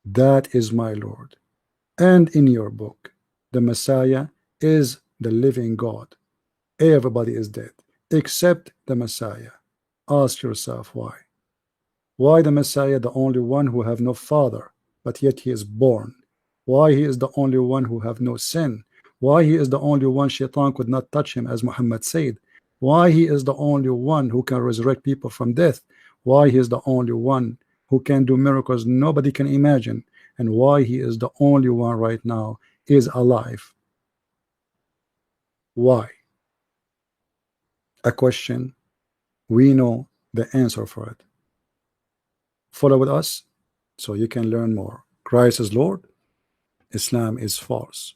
That is my Lord. And in your book, the Messiah is the living God. Everybody is dead except the Messiah. Ask yourself why. Why the Messiah, the only one who have no father, but yet he is born? Why he is the only one who have no sin? Why he is the only one Shaitan could not touch him, as Muhammad said? Why he is the only one who can resurrect people from death? Why he is the only one who can do miracles nobody can imagine? And why he is the only one right now is alive? Why? A question. We know the answer for it. Follow with us so you can learn more. Christ is Lord, Islam is false.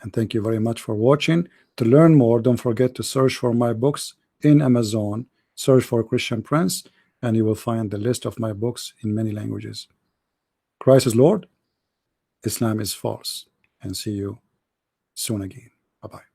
And thank you very much for watching. To learn more, don't forget to search for my books in Amazon. Search for Christian Prince, and you will find the list of my books in many languages. Christ is Lord, Islam is false. And see you soon again. Bye-bye.